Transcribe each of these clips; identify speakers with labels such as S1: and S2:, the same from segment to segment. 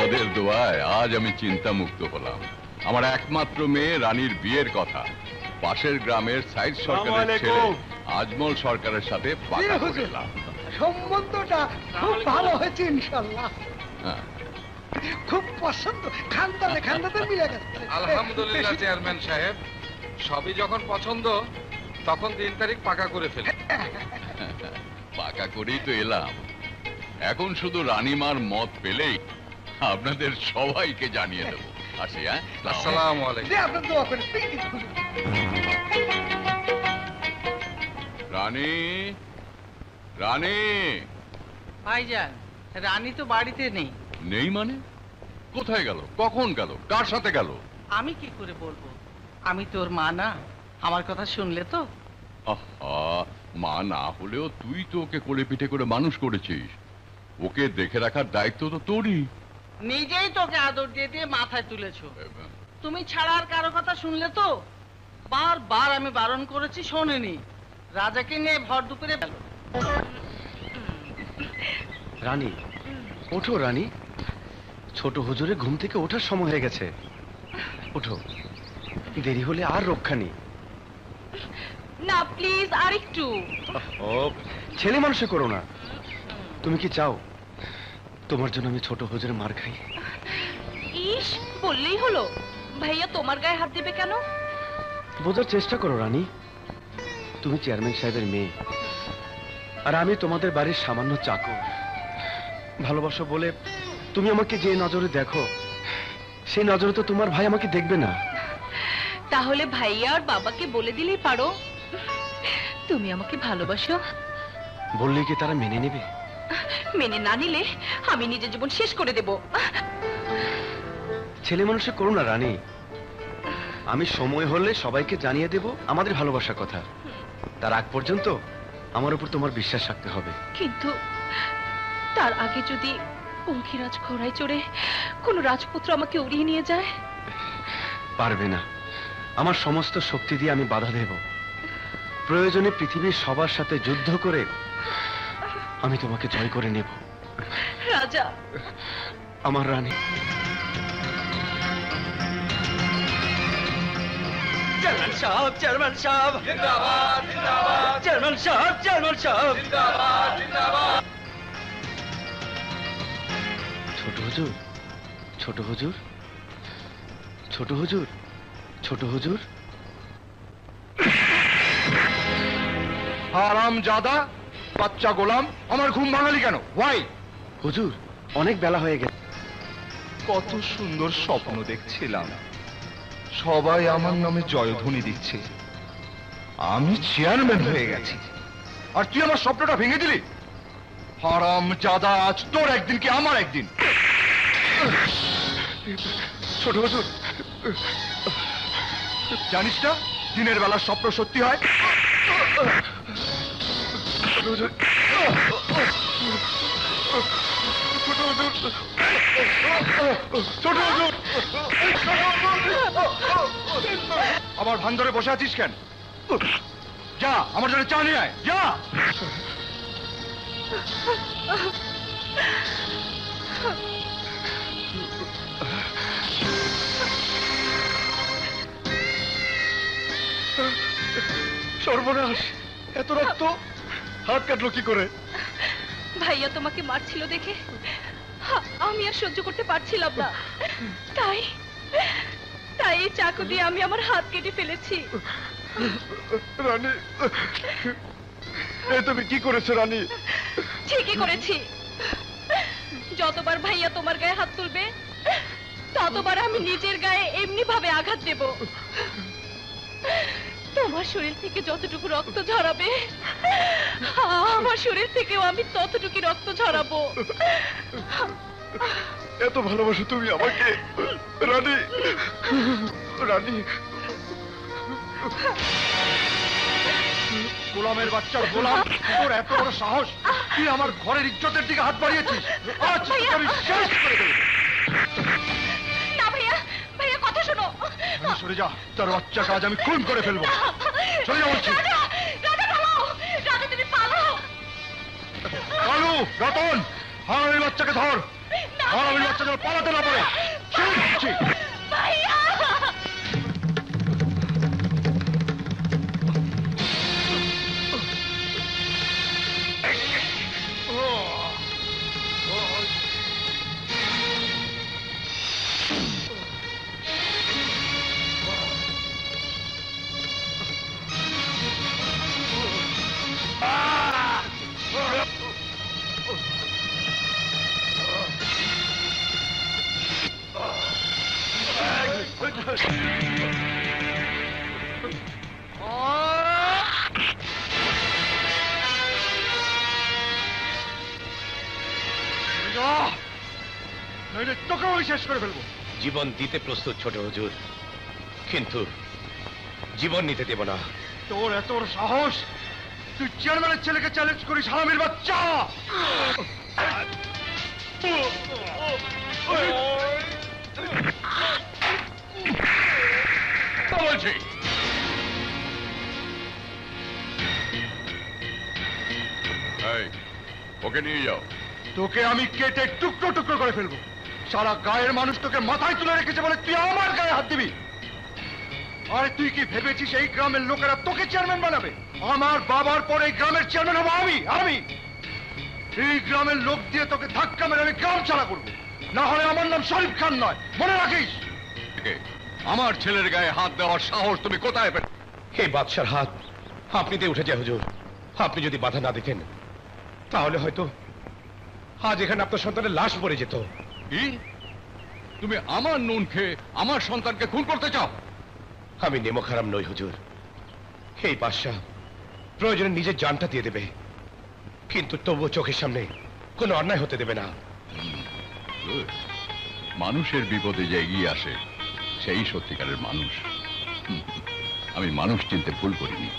S1: তোমাদের দোয়ায় আজ আমি চিন্তা মুক্ত হলাম। আমার একমাত্র মেয়ে রানীর বিয়ের কথা পাশের গ্রামের সাইদ সরকারের ছেলে আজমল সরকারের সাথে পাকা করে এলাম।
S2: সম্বন্ধটা খুব ভালো হয়েছে ইনশাআল্লাহ। খুব পছন্দ, খানদানে খানদানে মিলে গেছে।
S3: আলহামদুলিল্লাহ চেয়ারম্যান সাহেব, সবই যখন পছন্দ তখন দিন তারিখ পাকা করে ফেলি।
S1: পাকা করেই তো এলাম। এখন শুধু রানীমার মত পেলেই আপনাদের সবাইকে জানিয়ে দেবো। আসি।
S3: আসসালামু আলাইকুম।
S1: রানী, রানী।
S4: ভাইজান, রানী তো বাড়িতে নেই।
S1: নেই মানে? কোথায় গেল? কখন গেল? কার সাথে গেল?
S4: আমি কি করে বলবো? আমি তোর মা না? আমার কথা শুনলে তো?
S1: আহা, মা না হলেও তুই তো ওকে কোলে পিঠে করে মানুষ করেছিস। ওকে দেখে রাখার দায়িত্ব তো তোরই।
S4: নিজেই তোকে আদর দিয়ে দিয়ে মাথায় তুলেছো। তুমি ছাড়া আর কারো কথা শুনলে তো? বারবার আমি বারণ করেছি, শোনেনি। রাজাকে নিয়ে ভর দুপুরে গেল।
S5: রানী, ওঠো রানী। ছোট হুজুরে ঘুম থেকে ওঠার সময় হয়ে গেছে। ওঠো, দেরি হলে আর রক্ষা নেই।
S6: না প্লিজ, আর একটু।
S5: ও ছেলে মানুষে করো না। তুমি কি চাও তোমার জন্য আমি ছোট হুজুরে মার খাই?
S6: ইস, বললেই হলো। ভাইয়া তোমার গায়ে হাত দেবে কেন?
S5: বোঝার চেষ্টা করো রানী। তুমি চেয়ারম্যান সাহেবের মেয়ে, আর আমি তোমাদের বাড়ির সামান্য চাকর। ভালোবাসো বলে তুমি আমাকে যে নজরে দেখো, সেই নজরে তো তোমার ভাই আমাকে দেখবে না।
S6: তাহলে ভাইয়া আর বাবাকে বলে দিলেই পারো তুমি আমাকে ভালোবাসো।
S5: বললে কি তারা মেনে নেবে?
S6: মেনে না নিলে আমি নিজের জীবন শেষ করে দেব।
S5: ছেলে মানুষে করো না রানী। আমি সময় হলে সবাইকে জানিয়ে দেব আমাদের ভালোবাসার কথা। তার আগ পর্যন্ত আমার উপর তোমার বিশ্বাস রাখতে হবে।
S6: কিন্তু তার আগে যদি পঙ্খিরাজ ঘোড়ায় চড়ে কোন রাজপুত্র আমাকে উড়িয়ে নিয়ে যায়?
S5: পারবে না। আমার সমস্ত শক্তি দিয়ে আমি বাধা দেব। প্রয়োজনে পৃথিবীর সবার সাথে যুদ্ধ করে আমি তোমাকে জয় করে নেব।
S6: রাজা,
S5: আমার রানী।
S7: চেয়ারম্যান সাহেব, চেয়ারম্যান সাহেব জিন্দাবাদ, জিন্দাবাদ। চেয়ারম্যান সাহেব, চেয়ারম্যান সাহেব জিন্দাবাদ, জিন্দাবাদ।
S5: ছোট হুজুর, ছোট হুজুর, ছোট হুজুর, ছোট হুজুর।
S8: হারামজাদা, বাচ্চা গোলাম, আমার ঘুম ভাঙালি কেন? ওয়াই?
S5: হুজুর, অনেক বেলা হয়ে গেছে।
S8: কত সুন্দর স্বপ্ন দেখছিলাম। সবাই আমার নামে জয়ধ্বনি দিচ্ছে। আমি চেয়ারম্যান হয়ে গেছি, আর তুই আমার স্বপ্নটা ভেঙে দিলি। হারামজাদা, আজ তোর একদিন কি আমার একদিন। ছোট হুজুর, জানিস না দিনের বেলা স্বপ্ন সত্যি হয়? আমার ভান ধরে বসে আছিস কেন? যা আমার জন্য চা নিয়ে আয়, যা।
S5: সর্বনাশ, এত রক্ত! হাত কাটলো কি করে?
S6: ভাইয়া তোমাকে মারছিল দেখে আমি আর সহ্য করতে পারছিলাম না। তাই তাই এই চাকু দিয়ে আমি আমার হাত কেটে ফেলেছি।
S8: রানী, তুমি কি করেছো রানী?
S6: ঠিকই করেছি। যতবার ভাইয়া তোমার গায়ে হাত তুলবে ততবার আমি নিজের গায়ে এমনি ভাবে আঘাত দেব। তোমার শরীর থেকে যতটুকু রক্ত ঝরাবে আমার শরীর থেকেও আমি ততটুকু রক্ত ঝরাবো।
S8: এত ভালোবাসো তুমি আমাকে রানী? রানী, গোলামের বাচ্চা গোলাম, তোর এত বড় সাহস! তুই আমার ঘরের ইজ্জতের দিকে হাত বাড়িয়েছিস। আজ আমি শেষ করে দেব।
S6: না ভাইয়া, ভাইয়া কথা শোনো।
S8: সরে যা, তোর বাচ্চাকে আজ আমি খুন করে ফেলবো। চলে যা বলছি।
S6: রাজা, তুমি পালাও।
S8: কালু, রতন, হারামির বাচ্চাকে ধর। হারামির বাচ্চা যেন পালাতে না পারে।
S6: ভাইয়া
S8: তোকে ওই শেষ করে ফেলবো।
S5: জীবন দিতে প্রস্তুত ছোট হুজুর, কিন্তু জীবন নিতে দেব না।
S8: তোর এত বড় সাহস, তুই চেয়ারম্যানের ছেলেকে চ্যালেঞ্জ করিস, হারামির বাচ্চা!
S1: বলছি ওকে নিয়ে যাও।
S8: তোকে আমি কেটে টুকরো টুকরো করে ফেলবো। সারা গায়ের মানুষ তোকে মাথায় তুলে রেখেছে বলে তুই আমার গায়ে হাত দিবি? আরে তুই কি ভেবেছিস এই গ্রামের লোকেরা তোকে চেয়ারম্যান বানাবে? আমার বাবার পরে এই গ্রামের চেয়ারম্যান হবো আমি। এই গ্রামের লোক দিয়ে তোকে ধাক্কা মেরে আমি গ্রাম ছাড়া করবো, না হলে আমার নাম শরীফ খান নয়, মনে রাখিস।
S1: আমার ছেলের গায়ে হাত দেওয়ার সাহস তুমি কোথায় পেলে?
S5: এই বাদশার হাত আপনিতে উঠে যায় হুজুর। আপনি যদি বাধা না দিতেন তাহলে হয়তো আজ এখানে আপনার সন্তানের লাশ পড়ে যেত।
S1: কি? তুমি আমার নুন খেয়ে আমার সন্তানকে খুন করতে চাও?
S5: আমি নেমো খারাপ নই হুজুর। এই বাদশাহ প্রয়োজনে নিজের জানটা দিয়ে দেবে, কিন্তু তবুও চোখের সামনে কোনো অন্যায় হতে দেবে না।
S1: মানুষের বিপদে যে এগিয়ে আসে সেই সত্যিকারের মানুষ। আমি মানুষ চিনতে ভুল করিনি।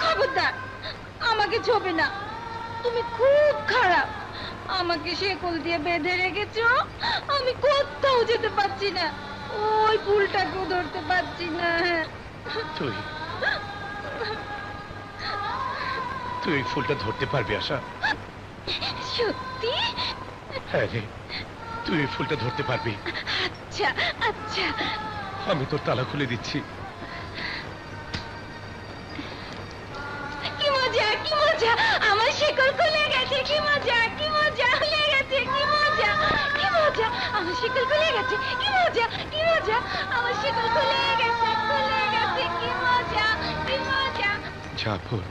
S6: খবরদার, আমাকে ছোবে না। তুমি খুব খারাপ। আমাকে শেকল দিয়ে বেঁধে রেখেছো, আমি কোথাও যেতে পারছি না, ওই ফুলটাকেও ধরতে পারছি না।
S5: তুই এই ফুলটা ধরতে পারবি আশা?
S6: সত্যি?
S5: হ্যাঁ রে, তুই এই ফুলটা ধরতে পারবি।
S6: আচ্ছা আচ্ছা,
S5: আমি তোর তালা খুলে দিচ্ছি।
S6: কি মজা, কি মজা, আমার শিকল খুলে গেছে। কি মজা, কি মজা, খুলে গেছে। কি মজা, কি মজা, আমার শিকল খুলে গেছে। কি মজা, কি মজা, আমার শিকল খুলে গেছে, খুলে গেছে। কি মজা, কি মজা।
S5: জাফর,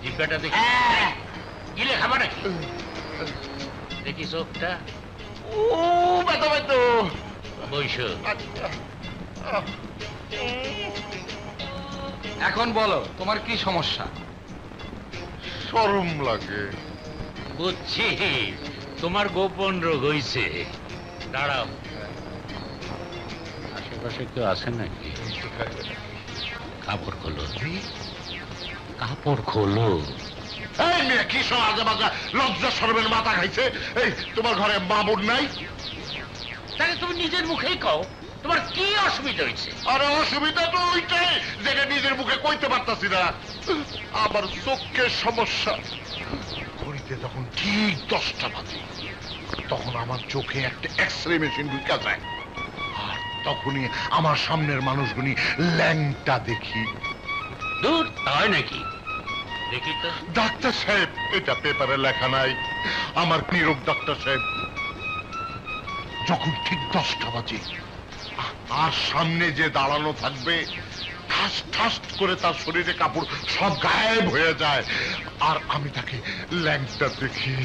S7: জিব্বাটা দেখি। গিলে খাবা নাকি? দেখি চোখটা। ও বেতো বেতো বৈশ।
S3: এখন বলো তোমার কি সমস্যা?
S8: শরম লাগে।
S7: বুঝছি তোমার গোপন রোগ হইছে। দাঁড়াও, আশেপাশে কেউ আছে নাকি? কাপড় খোলো, কাপড় খোলো।
S8: এই মেয়ে কি সব আজে বাজে লজ্জা শরমের মাথা খাইছে? এই তোমার ঘরে মামুর নাই?
S7: তাহলে তুমি নিজের মুখেই কও তোমার কি অসুবিধা হয়েছে।
S8: আরে অসুবিধা তো ওইটাই, যেটা নিজের মুখে কইতে পারতাছি না। আমার চোখের সমস্যা। ঘড়িতে তখন ঠিক 10টা বাজে, তখন আমার চোখে একটা এক্সরে মেশিন ঢুকা যায়, আর তখনই আমার সামনের মানুষগুলি ল্যাংটা দেখি।
S7: দূর তাই নাকি? দেখি তো।
S8: ডাক্তার সাহেব, এটা পেপারে লেখা নাই। আমার নীরব ডাক্তার সাহেব, যখন ঠিক 10টা বাজে আর সামনে যে দাঁড়ানো থাকবে, ঠাস ঠাস করে তার শরীরে কাপড় সব গায়েব হয়ে যায়, আর আমি তাকে ল্যাংটা দেখি।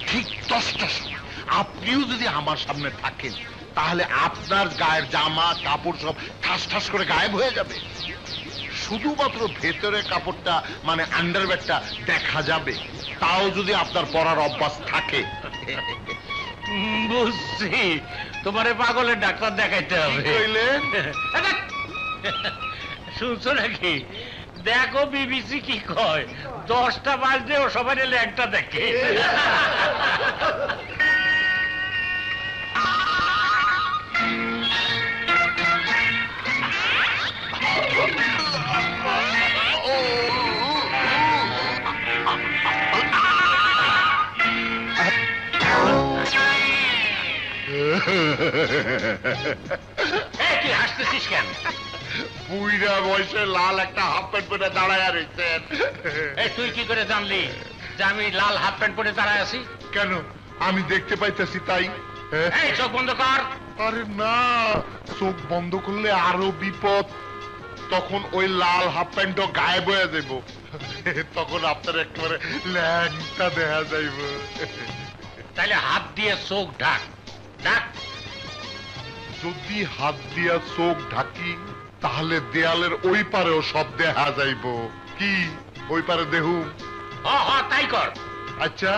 S9: ঠিক 10টার সময় আপনিও যদি আমার সামনে থাকেন তাহলে আপনার গায়ের জামা কাপড় সব ঠাস ঠাস করে গায়েব হয়ে যাবে, শুধুমাত্র ভেতরের কাপড়টা মানে আন্ডারওয়্যারটা দেখা যাবে, তাও যদি আপনার পরার অভ্যাস থাকে।
S7: বুঝছি, তোমারে পাগলের ডাক্তার দেখাইতে হবে। শুনছো নাকি? দেখো বিবিসি কি কয়, 10টা বাজলে ও সবাই ল্যাংটা দেখে। তুই হাসতেছিস কেন?
S9: বুইড়া বয়সে লাল একটা হাফ প্যান্ট পরে দাঁড়ায় রয়েছেন।
S7: তুই কি করে জানলি যে আমি লাল হাফ প্যান্ট পরে দাঁড়ায় আছি?
S9: কেন, আমি দেখতে পাইতেছি তাই।
S7: চোখ বন্ধ কর।
S9: আরে না, চোখ বন্ধ করলে আরো বিপদ, তখন ওই লাল হাফ প্যান্টও গায়েব হয়ে যাইব, তখন আপনার একেবারে ল্যাংটা দেখা যাইব।
S7: তাহলে হাত দিয়ে চোখ ঢাক, ঢাক।
S9: যদি হাত দিয়া চোখ ঢাকি তাহলে দেয়ালের ওই পারেও সব দেখা যাইব। কি ওই পারে দেহুম?
S7: তাই কর।
S9: আচ্ছা,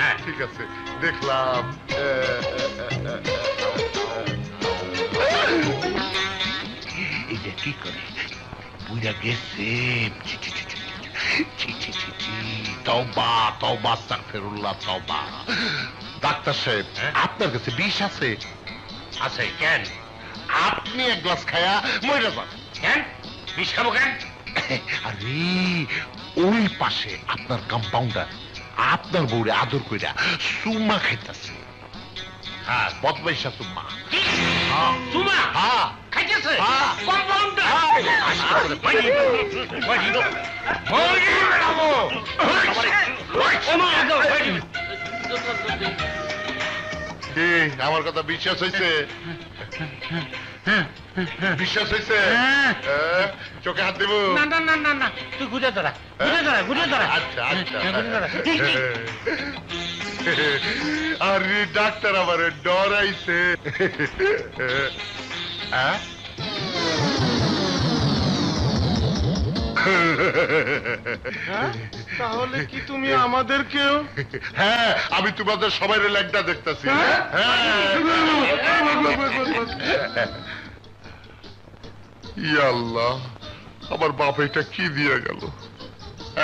S9: হ্যাঁ ঠিক আছে, দেখলাম।
S7: এটা কি করে বুঝা গেছে?
S9: তওবা তওবা আস্তাগফিরুল্লাহ তওবা। ডাক্তার সাহেব, আপনার কাছে বিষ আছে?
S7: আছে। কেন?
S9: আপনি এক গ্লাস খায়া মরে যান।
S7: কেন বিষ খাবো কেন?
S9: আরে ওই পাশে আপনার কম্পাউন্ডার আপনার বউরে আদর কইরা সুমা খাইতেছে। হ্যাঁ, বদমাইশা সুমা।
S7: সুমা?
S9: হ্যাঁ
S7: খাইতেছে।
S9: আমার কথা বিশ্বাস হয়েছে? বিশ্বাস হয়েছে? চোখে হাত দেব?
S7: না না না না না, তুই ঘুরে দাঁড়া, ঘুরে দাঁড়া, ঘুরে দাঁড়া।
S9: আচ্ছা আচ্ছা। আরে ডাক্তার আমার ডরাইছে।
S5: তাহলে কি তুমি আমাদেরকেও?
S9: হ্যাঁ, আমি তোমাদের সবাই ল্যাংটা দেখতেছি। আল্লাহ, আমার বাপ এটা কি দিয়ে গেল?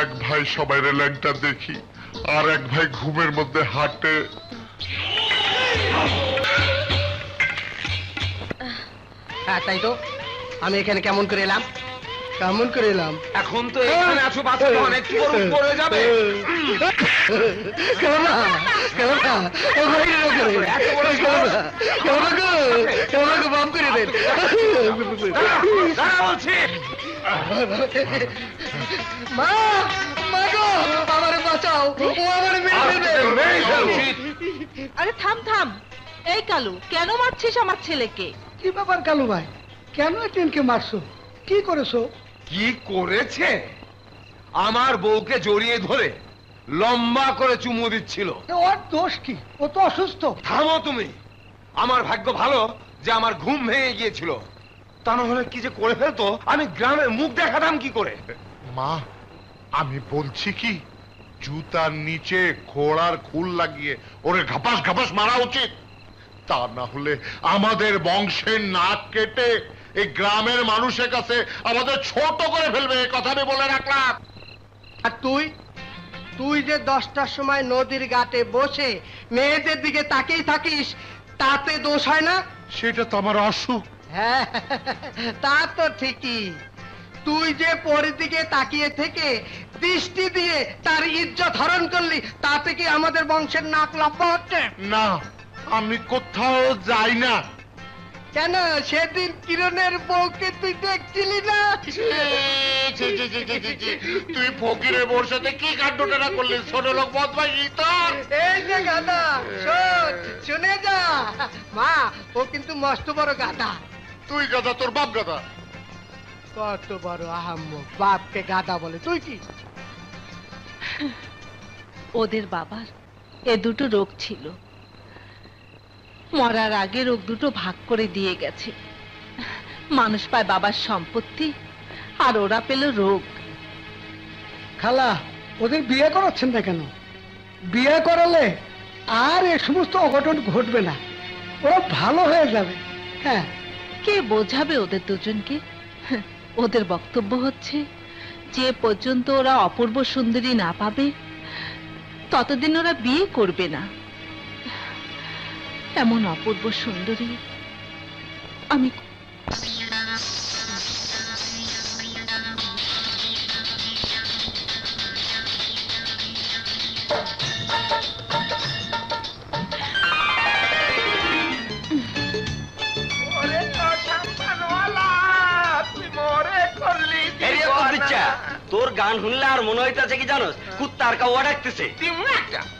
S9: এক ভাই সবাই ল্যাংটা দেখি, আর এক ভাই ঘুমের মধ্যে হাঁটে।
S2: হ্যাঁ তাই তো, আমি এখানে কেমন করে এলাম? কেমন করে এলাম?
S3: এখন তো এখানে আছো, বাচ্চা অনেক পড়ে যাবে।
S2: মা, মা গো, আমার বাঁচাও, ও আমার মেরে ফেলবে।
S4: আরে থাম থাম, এই কালু, কেন মারছিস আমার ছেলেকে?
S2: কি ব্যাপার কালু ভাই, কেন টিনকে মারছো? কি করেছো?
S3: কি করেছে? আমার বউকে জড়িয়ে ধরে লম্বা করে চুমু দিচ্ছিল।
S2: ওর দোষ কি? ও তো অসুস্থ।
S3: থামো তুমি। আমার ভাগ্য ভালো যে আমার ঘুম ভেঙে গিয়েছিল, তা না হলে কি যে করে ফেলতো, আমি গ্রামে মুখ দেখাতাম কি করে?
S9: মা, আমি বলছি কি, জুতার নিচে ঘোড়ার খুল লাগিয়ে ওরে ঘাপাস ঘাপাস মারা উচিত, তা না হলে আমাদের বংশের নাক কেটে এই গ্রামের মানুষের কাছে আমাদের ছোট করে ফেলবে, কথা আমি বলে রাখলাম।
S2: আর তুই তুই যে 10টার সময় নদীর ঘাটে বসে মেয়েদের দিকে তাকিয়ে থাকিস, তাতে দোষ হয় না?
S9: সেটা তো আমার অসুখ।
S2: হ্যাঁ, তা তো ঠিকই। তুই যে পরের দিকে তাকিয়ে থেকে দৃষ্টি দিয়ে তার ইজ্জত হরণ করলি, তাতে কি আমাদের বংশের নাক লম্বা হচ্ছে?
S9: না, আমি কোথাও যাই না।
S2: কেন, সেদিন কিরণের বউকে তুই দেখছিলি না?
S9: তুই ফকিরের বউর সাথে কি কাণ্ডটা করলি? ছোট লোক বদমাইশি তোর।
S2: এই যে গাধা, শোন, শুনে যা। মা, ও কিন্তু মস্ত বড় গাধা।
S9: তুই গাধা, তোর বাপ গাধা।
S2: কত বড় আহাম্মক, বাপকে গাধা বলে। তুই কি?
S4: ওদের বাবার এ দুটো রোগ ছিল, মরার আগে রোগ দুটো ভাগ করে দিয়ে গেছে। মানুষ পায় বাবার সম্পত্তি, আর ওরা পেল রোগ।
S2: খালা, ওদের বিয়ে করাচ্ছেন না কেন? বিয়ে করালে আর এ সমস্ত অঘটন ঘটবে না, ওরা ভালো হয়ে যাবে। হ্যাঁ,
S4: কে বোঝাবে ওদের দুজনকে? ওদের বক্তব্য হচ্ছে যে পর্যন্ত ওরা অপূর্ব সুন্দরী না পাবে ততদিন ওরা বিয়ে করবে না। এমন অপূর্ব সুন্দরী আমি
S7: তোর গান শুনলে আর মনে হইতেছে কি জানোস, কুত্তার কাউয়া ডাকতেছে।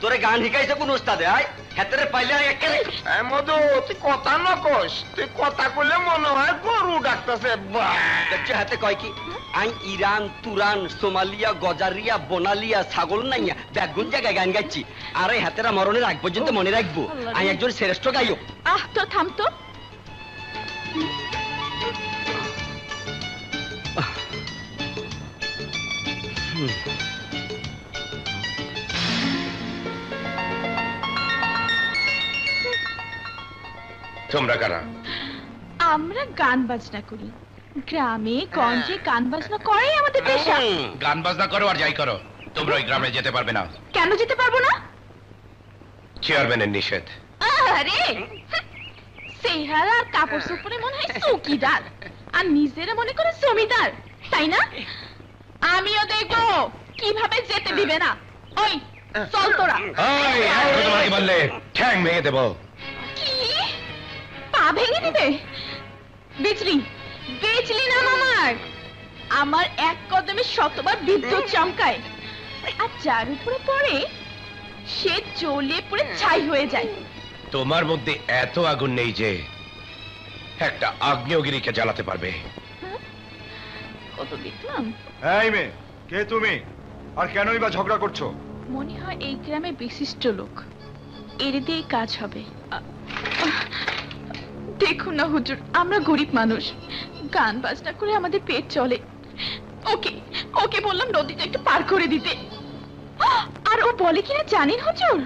S7: তোরে গান শিখাইছে কোন ওস্তাদে? আয় হাতের পাইলে
S3: মধু, তুই কথা না কস, তুই কথা কইলে মনে হয় গরু ডাকতেছে।
S7: হাতে কয় কি I Iran, Turan, Somalia, Gazaria, বনালিয়া, ছাগল নাইয়া বেগুন জায়গায় গান গাইছি। আর এই হাতেরা মরণের আগ পর্যন্ত মনে রাখবো আমি একজন শ্রেষ্ঠ গায়ক।
S6: তো থাম তো।
S3: তোমরা কারা?
S6: আমরা গান বাজনা করি, গ্রামে গঞ্জে গান বাজনা করাই আমাদের পেশা।
S3: গান বাজনা করো আর যাই করো, তোমরা ওই গ্রামে যেতে পারবে না।
S6: কেন যেতে পারবো না?
S3: চেয়ারম্যানের নিষেধ।
S6: আরে চেহারা কাপড় চোপড়ে মনে হয় চৌকিদার, আর নিজেরা মনে করে জমিদার, তাই না? আমিও দেখবো কিভাবে যেতে দিবে না। ওই চল তোরা।
S3: তোমাকে বললে ঠ্যাং ভেঙে দেবো।
S6: কি পা ভেঙে দিবে? বেচলি বেচলি না মামার? আমার এক কদমে শতবার বিদ্যুৎ চমকায়, আর যার উপরে পড়ে সে জ্বলে পুড়ে ছাই হয়ে যায়।
S3: তোমার মধ্যে এত আগুন নেই যে একটা আগ্নেয়গিরিকে জ্বালাতে পারবে।
S6: কত দেখলাম।
S8: এই মেয়ে, কে তুমি? আর কেনই বা ঝগড়া করছো?
S6: মনে হয় এই গ্রামে বিশিষ্ট লোক, এর দিয়ে কাজ হবে। দেখুন না হুজুর, আমরা গরিব মানুষ, গান বাজনা করে আমাদের পেট চলে। ওকে ওকে বললাম নদীটা একটু পার করে দিতে, আর ও বলে কিনা জানেন হুজুর,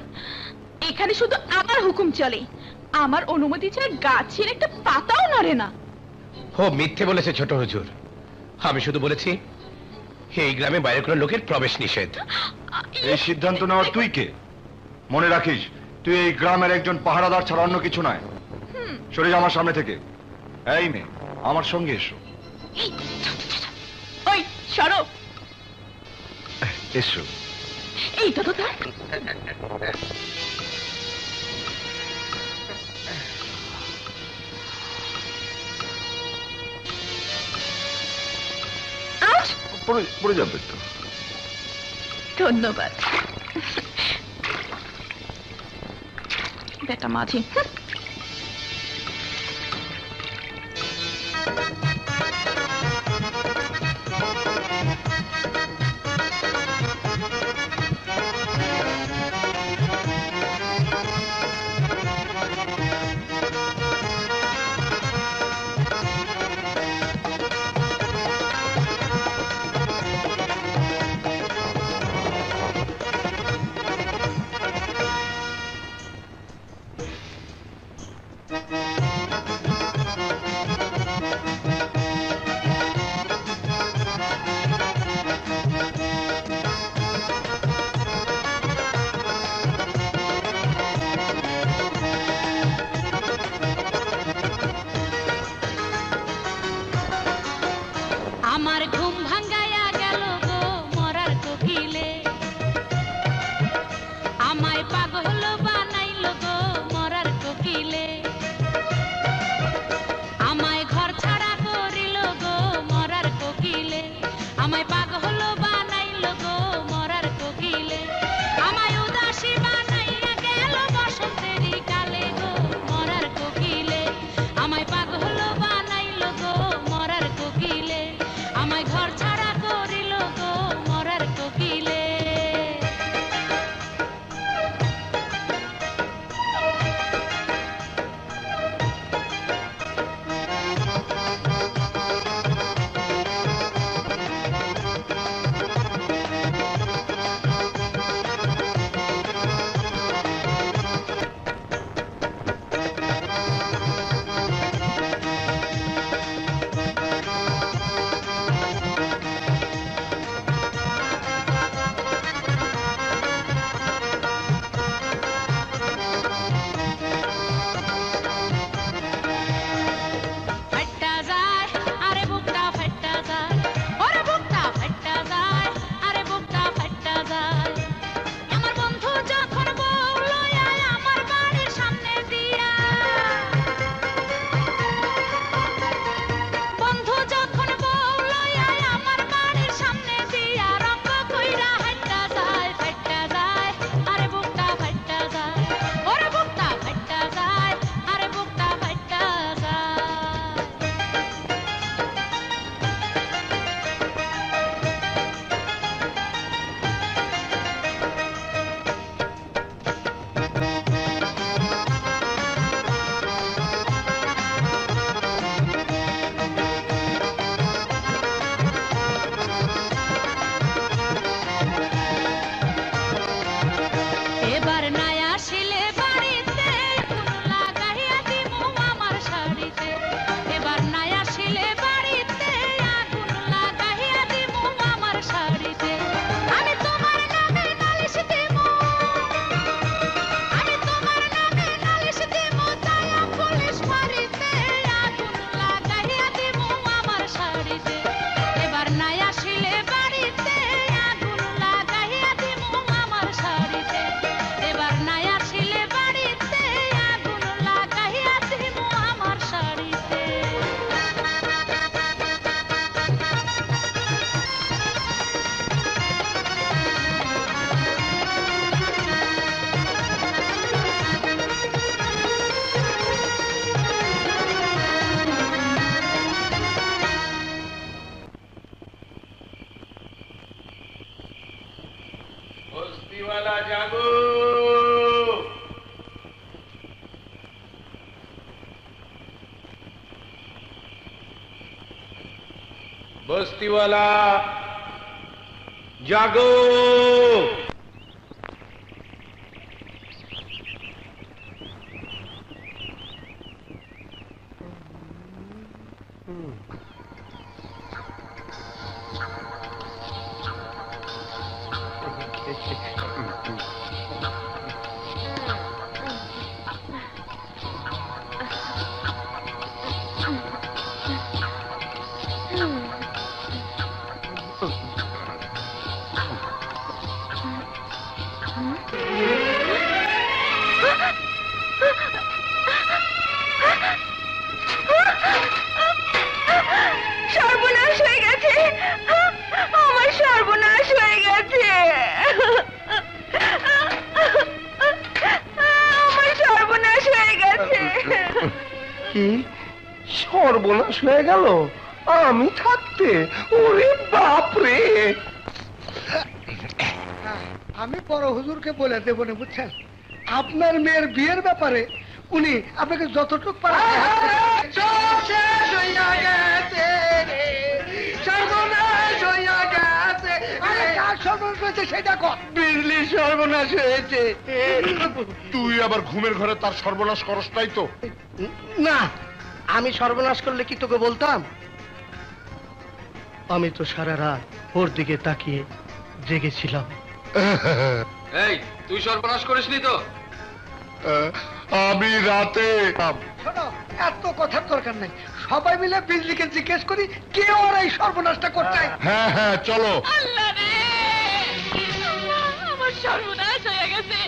S6: এখানে শুধু আমার হুকুম চলে, আমার অনুমতি ছাড়া গাছের একটা পাতাও নড়ে না।
S3: ও মিথ্যে বলেছে ছোট হুজুর, আমি শুধু বলেছি এই গ্রামে বাইরে কোনো লোকের প্রবেশ নিষেধ।
S8: এই সিদ্ধান্ত নেওয়ার তুই কে? মনে রাখিস, তুই এই গ্রামের একজন পাহারাদার ছাড়া অন্য কিছু নয়। সরে যা আমার সামনে থেকে। এই মেয়ে, আমার সঙ্গে এসো।
S6: ওই সরো।
S8: এসো।
S6: এই তো তো
S8: পড়ে যাবে তো।
S6: ধন্যবাদ বেটা মাঝি।
S3: বস্তিওয়ালা জাগো, বস্তিওয়ালা জাগো।
S6: সর্বনাশ হয়ে গেছে, আমার সর্বনাশ হয়ে গেছে, আমার সর্বনাশ হয়ে গেছে।
S3: কি সর্বনাশ হয়ে গেল আমি থাকতে? ওরে বাপরে!
S2: আমি বড় হুজুরকে বলে দেবো না, বুঝছেন? আপনার মেয়ের বিয়ের ব্যাপারে উনি আপনাকে যতটুকু পারে সব শেষ হইয়া গেছে, সর্বনাশ হইয়া গেছে। আরে কার সর্বনাশ হয়েছে সেটা কর। বিজলি সর্বনাশ হয়েছে।
S9: তুই আবার ঘুমের ঘরে তার সর্বনাশ করস নাই তো?
S2: না, আমি সর্বনাশ করলে কি তোকে বলতাম? আমি তো সারা রাত ওর দিকে তাকিয়ে জেগেছিলাম।
S5: এই তুই সর্বনাশ করিসনি তো?
S9: আমি রাতে
S2: শোনো, এত কথার দরকার নাই। সবাই মিলে বিজলিকে জিজ্ঞেস করি কে ওর এই সর্বনাশটা করছে।
S9: হ্যাঁ হ্যাঁ চলো।
S6: আল্লাহ রে, আমার সর্বনাশ হয়ে গেছে।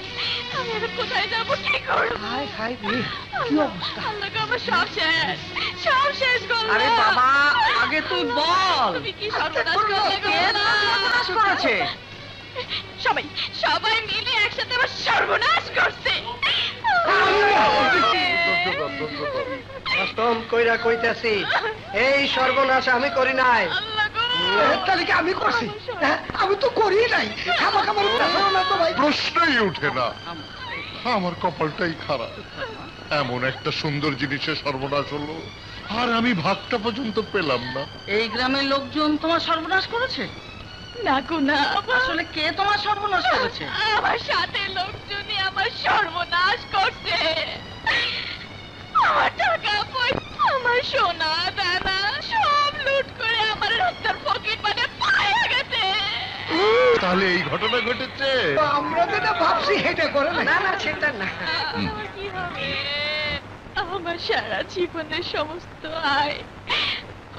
S6: আমি এখন কোথায় যাবো, কি করবো?
S2: হায় হায় রে, কি অবস্থা!
S6: আল্লাহ গো, আমার সব শেষ, সব শেষ করলো।
S4: আরে বাবা, আগে তুই বল
S6: তুমি কি সর্বনাশ করলে গো?
S4: কে তোর সর্বনাশ করেছে?
S6: সবাই সবাই মিলে একসাথে আমার সর্বনাশ করছে।
S2: কসম কইরা কইতাছি, এই সর্বনাশ আমি করি নাই।
S6: আল্লাহ গো,
S2: তাহলে কি আমি করছি? হ্যাঁ, আমি তো করি নাই। খামাখা আমার উঠানো না তো ভাই।
S9: প্রশ্নই উঠে না। আমার কপালটাই খারাপ, এমন একটা সুন্দর জিনিসের সর্বনাশ হলো আর আমি ভাগটা পর্যন্ত পেলাম না।
S4: এই গ্রামের লোকজন তোমার সর্বনাশ করেছে?
S6: না গো না,
S4: আসলে কে তোমার সর্বনাশ করেছে?
S6: আমার সাথে লোকজনই আমার সর্বনাশ করছে। আমার টাকা পয়সা, আমার সোনা দানা সব লুট করে আমার রাস্তার পকেট মানে পায়ে গেছে।
S9: তাহলে এই ঘটনা ঘটেছে?
S2: আমরা যেটা ভাবছি সেটা করে না। না না, সেটা না।
S6: আমার কি হবে? আমার সারা জীবনের সমস্ত আয়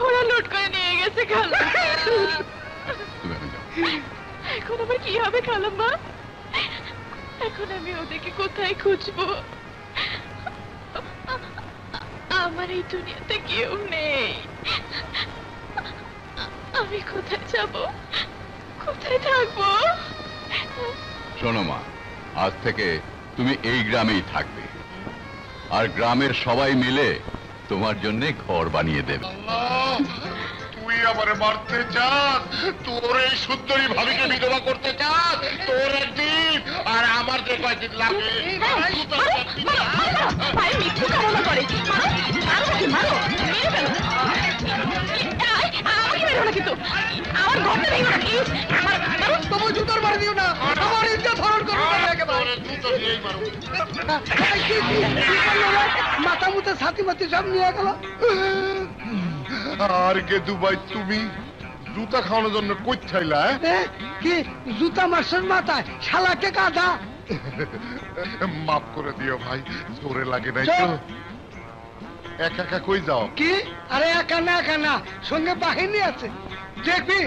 S6: ওরা লুট করে নিয়ে গেছে খালা। এখন আবার কি হবে খালাম্মা? এখন আমি ওদেরকে কোথায় খুঁজবো? আমার এই দুনিয়াতে কেউ নেই। আমি কোথায় যাব, কোথায় থাকবো?
S1: শোনো মা, আজ থেকে তুমি এই গ্রামেই থাকবে, আর গ্রামের সবাই মিলে তোমার জন্য ঘর বানিয়ে দেবে।
S9: তুই আমারে মারতে চাস? তোর এই সুন্দরী ভাবিকে বিধবা করতে চাস? তোর একদিন আর আমার যে কয়দিন লাগে।
S2: তবু জুতোর মারি দিও না, আমার ইজ্জত হরণ করো না একেবারে। মাথা মুতে ছাতি মাতি সব নিয়ে গেল।
S9: আর গে দুবাই, তুমি জুতা খাওয়ানোর জন্য কই চাইলা?
S2: কি জুতা মারছেন মাথায়? শালাকে কাঁধা।
S9: মাফ করে দিও ভাই, জোরে লাগে নাই তো। একা একা কই যাও?
S2: কি? আরে একা না, একা না, সঙ্গে বাহিনী আছে। দেখবি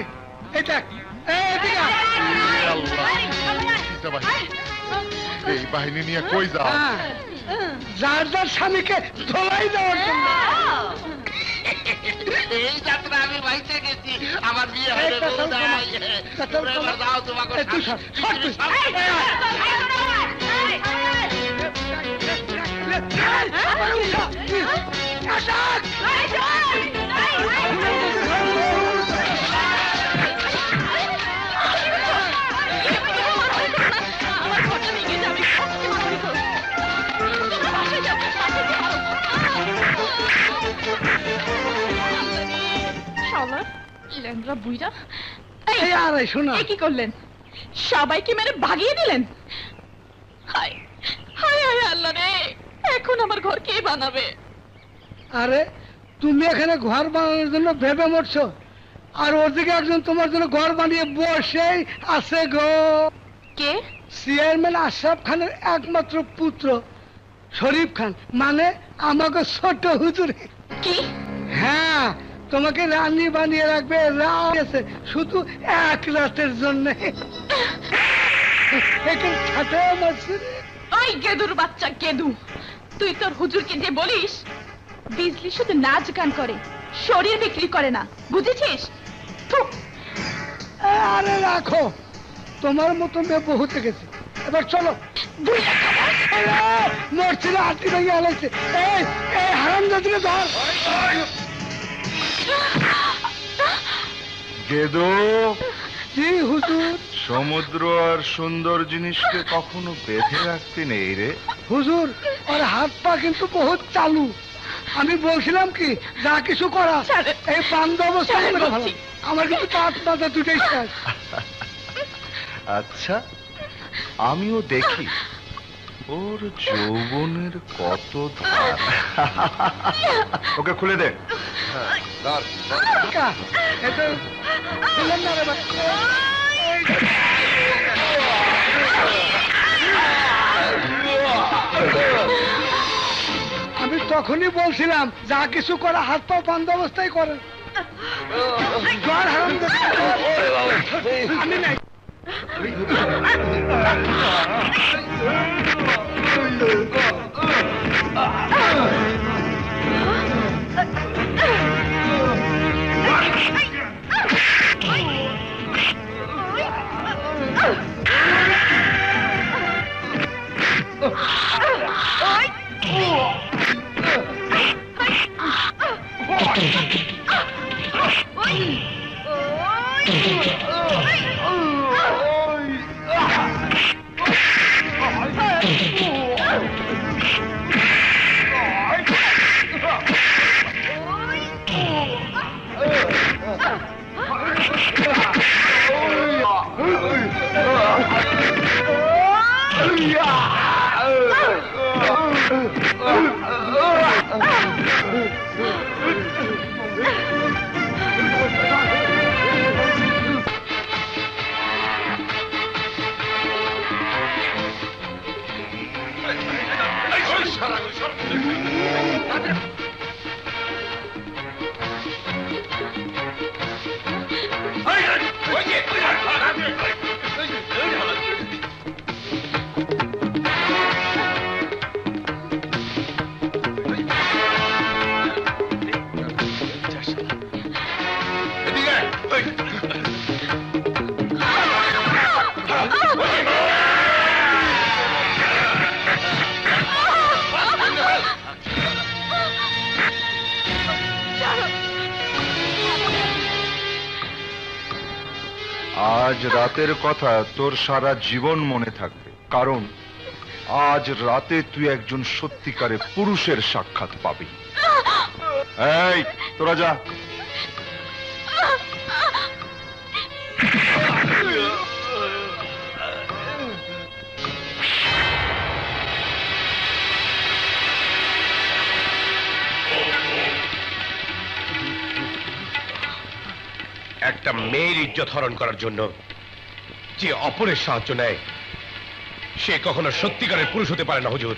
S2: এটা
S9: এই বাহিনী নিয়ে কই যাও?
S2: যার যার স্বামীকে ধোলাই দেওয়ার জন্য।
S3: এই যাত্রা আমি বাইতে গেছি, আমার বিয়ে হবে।
S6: হতরা বুইরা।
S2: এই আরে শোনা,
S6: কি করলেন? সবাইকে মেরে ভাগিয়ে দিলেন? হায় হায় হায় আল্লাহ রে, এখন আমার ঘর কে বানাবে?
S2: আরে তুমি এখানে ঘর বানানোর জন্য ভেবে মরছো, আর ওদিকে একজন তোমার জন্য ঘর বানিয়ে বসেই আছে গো।
S6: কে?
S2: চেয়ারম্যান আশরাফ খানের একমাত্র পুত্র শরীফ খান, মানে আমাকে ছোট হুজুর।
S6: কি?
S2: হ্যাঁ, তোমাকে রানী বানিয়ে রাখবে, আছে শুধু এক রাতের জন্য।
S6: ওই গেদুর বাচ্চা গেদু, তুই তোর হুজুরকে যে বলিস বিজলি শুধু নাচ গান করে, শরীর বিক্রি করে না, বুঝেছিস?
S2: আরে রাখো, তোমার মতো মেয়ে বহুত গেছে, এবার চলো। মরছিল আটি ভেঙে আলাইছে, এই হারামজাদিকে ধর।
S8: গেদো,
S2: জি হুজুর।
S8: সমুদ্র আর সুন্দর জিনিসকে কখনো বেঁধে রাখতে নেই রে
S2: হুজুর, আর হাত পা কিন্তু বহুত চালু। আমি বলছিলাম কি, যা কিছু করা এই বান্ধ অবস্থা আমার কিন্তু পাঁচ মাথা দুটাই শেষ।
S8: আচ্ছা, আমিও দেখি ওর যৌবনের কত ধার। ওকে খুলে দে।
S2: আমি তখনই বলছিলাম যা কিছু করা হাত পা বান্ধ অবস্থায় করেন। আমি নাই।
S8: আজ রাতের কথা তোর সারা জীবন মনে থাকবে, কারণ আজ রাতে তুই একজন সত্যিকারের পুরুষের সাক্ষাৎ পাবি। এই তোরা যা।
S3: একটা মেয়ের ইজ্জত হরণ করার জন্য যে অপরের সাহায্য নেয় সে কখনো সত্যিকারের পুরুষ হতে পারে না হুজুর।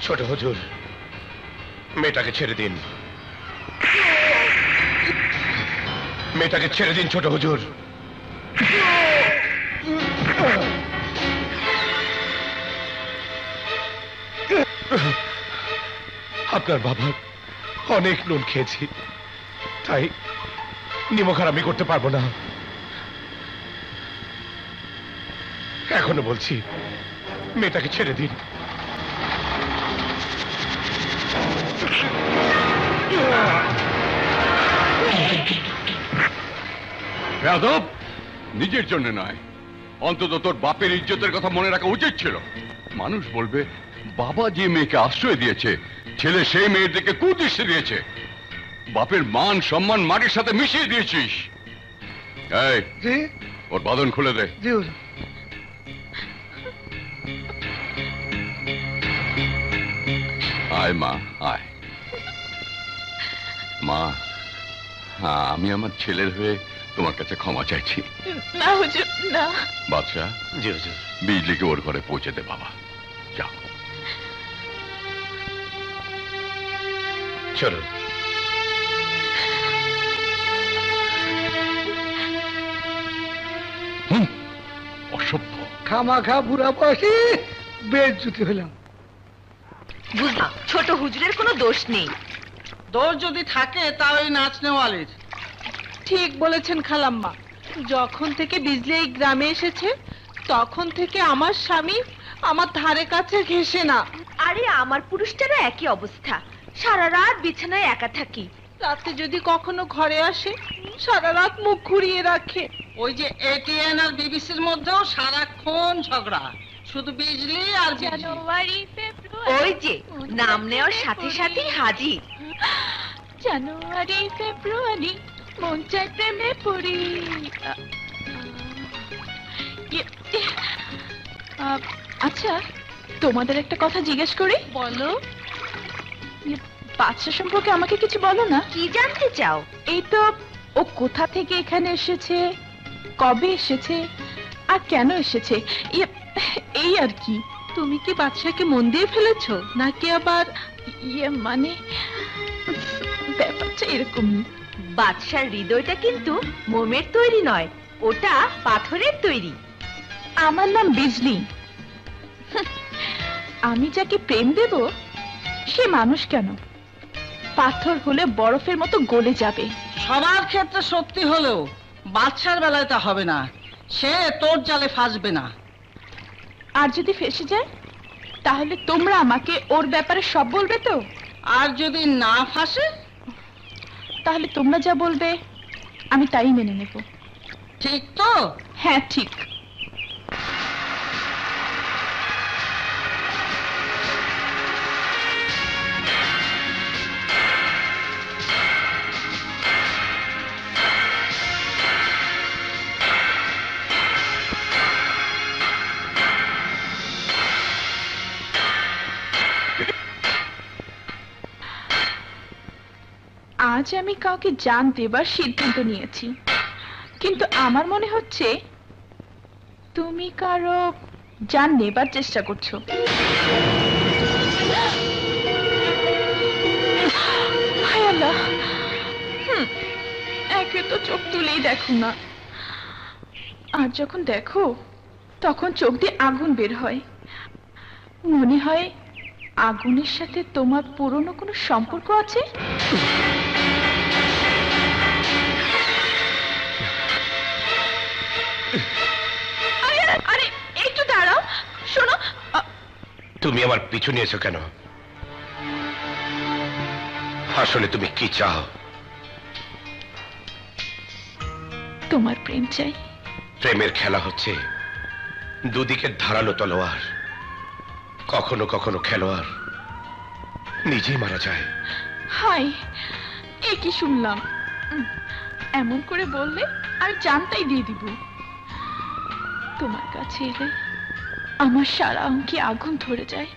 S3: ছোট হুজুর, মেয়েটাকে ছেড়ে দিন, মেয়েটাকে ছেড়ে দিন ছোট হুজুর। আপনার বাবার অনেক নুন খেয়েছি, তাই নিমখার আমি করতে পারবো না। এখনো বলছি, মেয়েটাকে ছেড়ে দিন।
S1: যাদব, নিজের জন্য নয়, অন্তত তোর বাপের ইজ্জতের কথা মনে রাখা উচিত ছিল। মানুষ বলবে বাবা যে মেয়েকে আশ্রয় দিয়েছে, ছেলে সেই মেয়ের দিকে কুদৃষ্টি দিয়েছে। বাপের মান সম্মান মাটির সাথে মিশিয়ে দিয়েছিস। এই
S2: জি
S1: ওর বাঁধন খুলে দে।
S2: জি হুজুর।
S1: আয় মা, আয়। মা, আমি আমার ছেলের হয়ে তোমার কাছে ক্ষমা চাইছি।
S6: না হুজুর না।
S1: বাদশা,
S3: জি হুজুর।
S1: বিজলিকে ওর ঘরে পৌঁছে দে বাবা। যাও।
S3: চলো।
S1: অসভ্য।
S2: খামাখা বুড়া বয়সে বেজ্জুতি হলাম।
S6: বুঝলাম ছোট হুজুরের কোনো দোষ নেই।
S4: দোষ যদি থাকে তা ওই নাচনেওয়ালির।
S10: ঠিক বলেছেন খালাম্মা, যখন থেকে বিজলি এই গ্রামে এসেছে তখন থেকে আমার স্বামী আমার ধারে কাছে ঘেঁষে না।
S6: আরে আমার পুরুষটারও একই অবস্থা, সারা রাত বিছানায় একা থাকি।
S10: রাতে যদি কখনো ঘরে আসে সারা রাত মুখ ঘুরিয়ে রাখে।
S4: ওই যে এটিএন আর বিবিসির মধ্যেও সারাক্ষণ ঝগড়া, শুধু বিজলি আর বিজলি।
S6: জানুয়ারি ফেব্রুয়ারি, ওই যে নাম নেওয়ার সাথে সাথে হাজির। জানুয়ারি ফেব্রুয়ারি মন চাই প্রেমে পড়ি। আচ্ছা তোমাদের একটা কথা জিজ্ঞেস করি।
S10: বলো।
S6: বাদশা সম্পর্কে আমাকে কিছু বলো না। কি জানতে চাও? এই তো ও কোথা থেকে এখানে এসেছে, কবে এসেছে, আর কেন এসেছে, এই আর কি।
S10: তুমি কি বাদশাকে মন দিয়ে ফেলেছো নাকি আবার
S6: মানে ব্যাপারটা এরকমই। বাদশার হৃদয়টা কিন্তু মোমের তৈরি নয়, ওটা পাথরের তৈরি। আমার নাম বিজলি। আমি যাকে প্রেম দেব সে মানুষ কেন, পাথর হলে বরফের মতো গলে যাবে।
S4: সবার ক্ষেত্রে সত্যি হলেও বাদশার বেলায় তা হবে না, সে তোর জালে ফাঁসবে না।
S6: আর যদি ফেসে যায় তাহলে তোমরা আমাকে ওর ব্যাপারে সব বলবে তো?
S4: আর যদি না ফাঁসে
S6: তাহলে তোমরা যা বলবে আমি তাই মেনে নেব।
S4: ঠিক তো?
S6: হ্যাঁ ঠিক। আজ আমি কাউকে জান দেবার সিদ্ধান্ত নিয়েছি, কিন্তু আমার মনে হচ্ছে তুমি কারো জান নেবার চেষ্টা করছো। হায় আল্লাহ, একে তো চোখ তুলেই দেখো না, আর যখন দেখো তখন চোখ দিয়ে আগুন বের হয়। মনে হয় আগুনের সাথে তোমার পুরনো কোনো সম্পর্ক আছে। আরে একটু দাঁড়াও, শোনো।
S3: তুমি আমার পিছু নিয়েছো কেন? আসলে তুমি কি চাও?
S6: তোমার প্রেম চাই।
S3: প্রেমের খেলা হচ্ছে দুদিকে ধারালো তলোয়ার, কখনো কখনো খেলোয়াড় নিজেই মারা যায়।
S6: হাই, এ কি শুনলাম? এমন করে বললে আমি জানতাই দিয়ে দিব। তোমার কাছে এলে আমার সারা অঙ্কে আগুন ধরে যায়।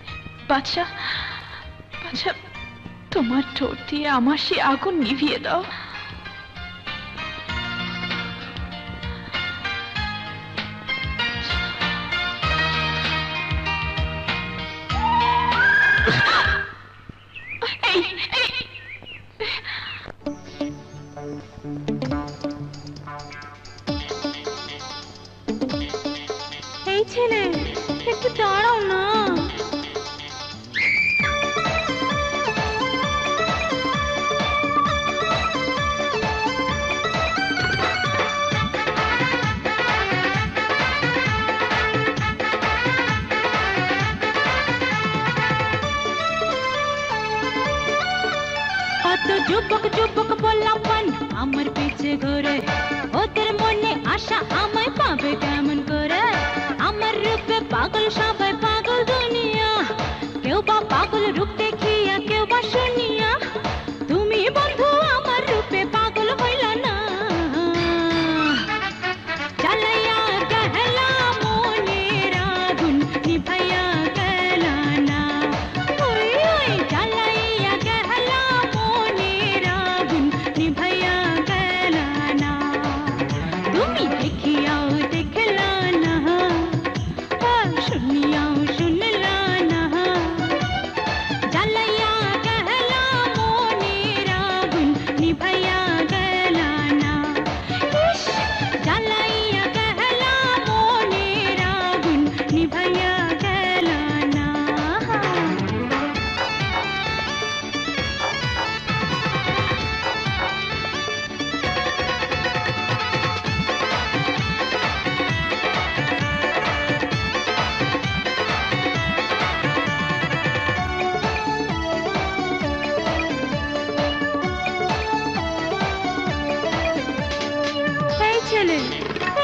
S6: বাদশা, বাদশা, তোমার ঠোঁট দিয়ে আমার সে আগুন নিভিয়ে দাও।
S11: এই ছেলে, একটু দাঁড়াও না। কত যুবক যুবক বললাম পান আমার পিছে ঘুরে, ওদের মনে আশা আমায় পাবে কেমন করে। আমার রূপে পাগল সবাই, পাগল দুনিয়া রূপ দেখিয়া কেউ বা শুনিয়া তুমি বন্ধু আমার রূপে পাগল হইলা না জ্বালাইয়া গেলা মনের আগুন নিভাইয়া গেলা না ওই ওই জ্বালাইয়া গেলা মনের আগুন নিভাইয়া গেলা না তুমি দেখিয়াও দেখলা না আর শুনিয়াও শুনলা না জ্বালাইয়া গেলা মনের আগুন নিভাইয়া গেলা না ইস জ্বালাইয়া গেলা মনের আগুন নিভাইয়া গেলা না এই ছেলে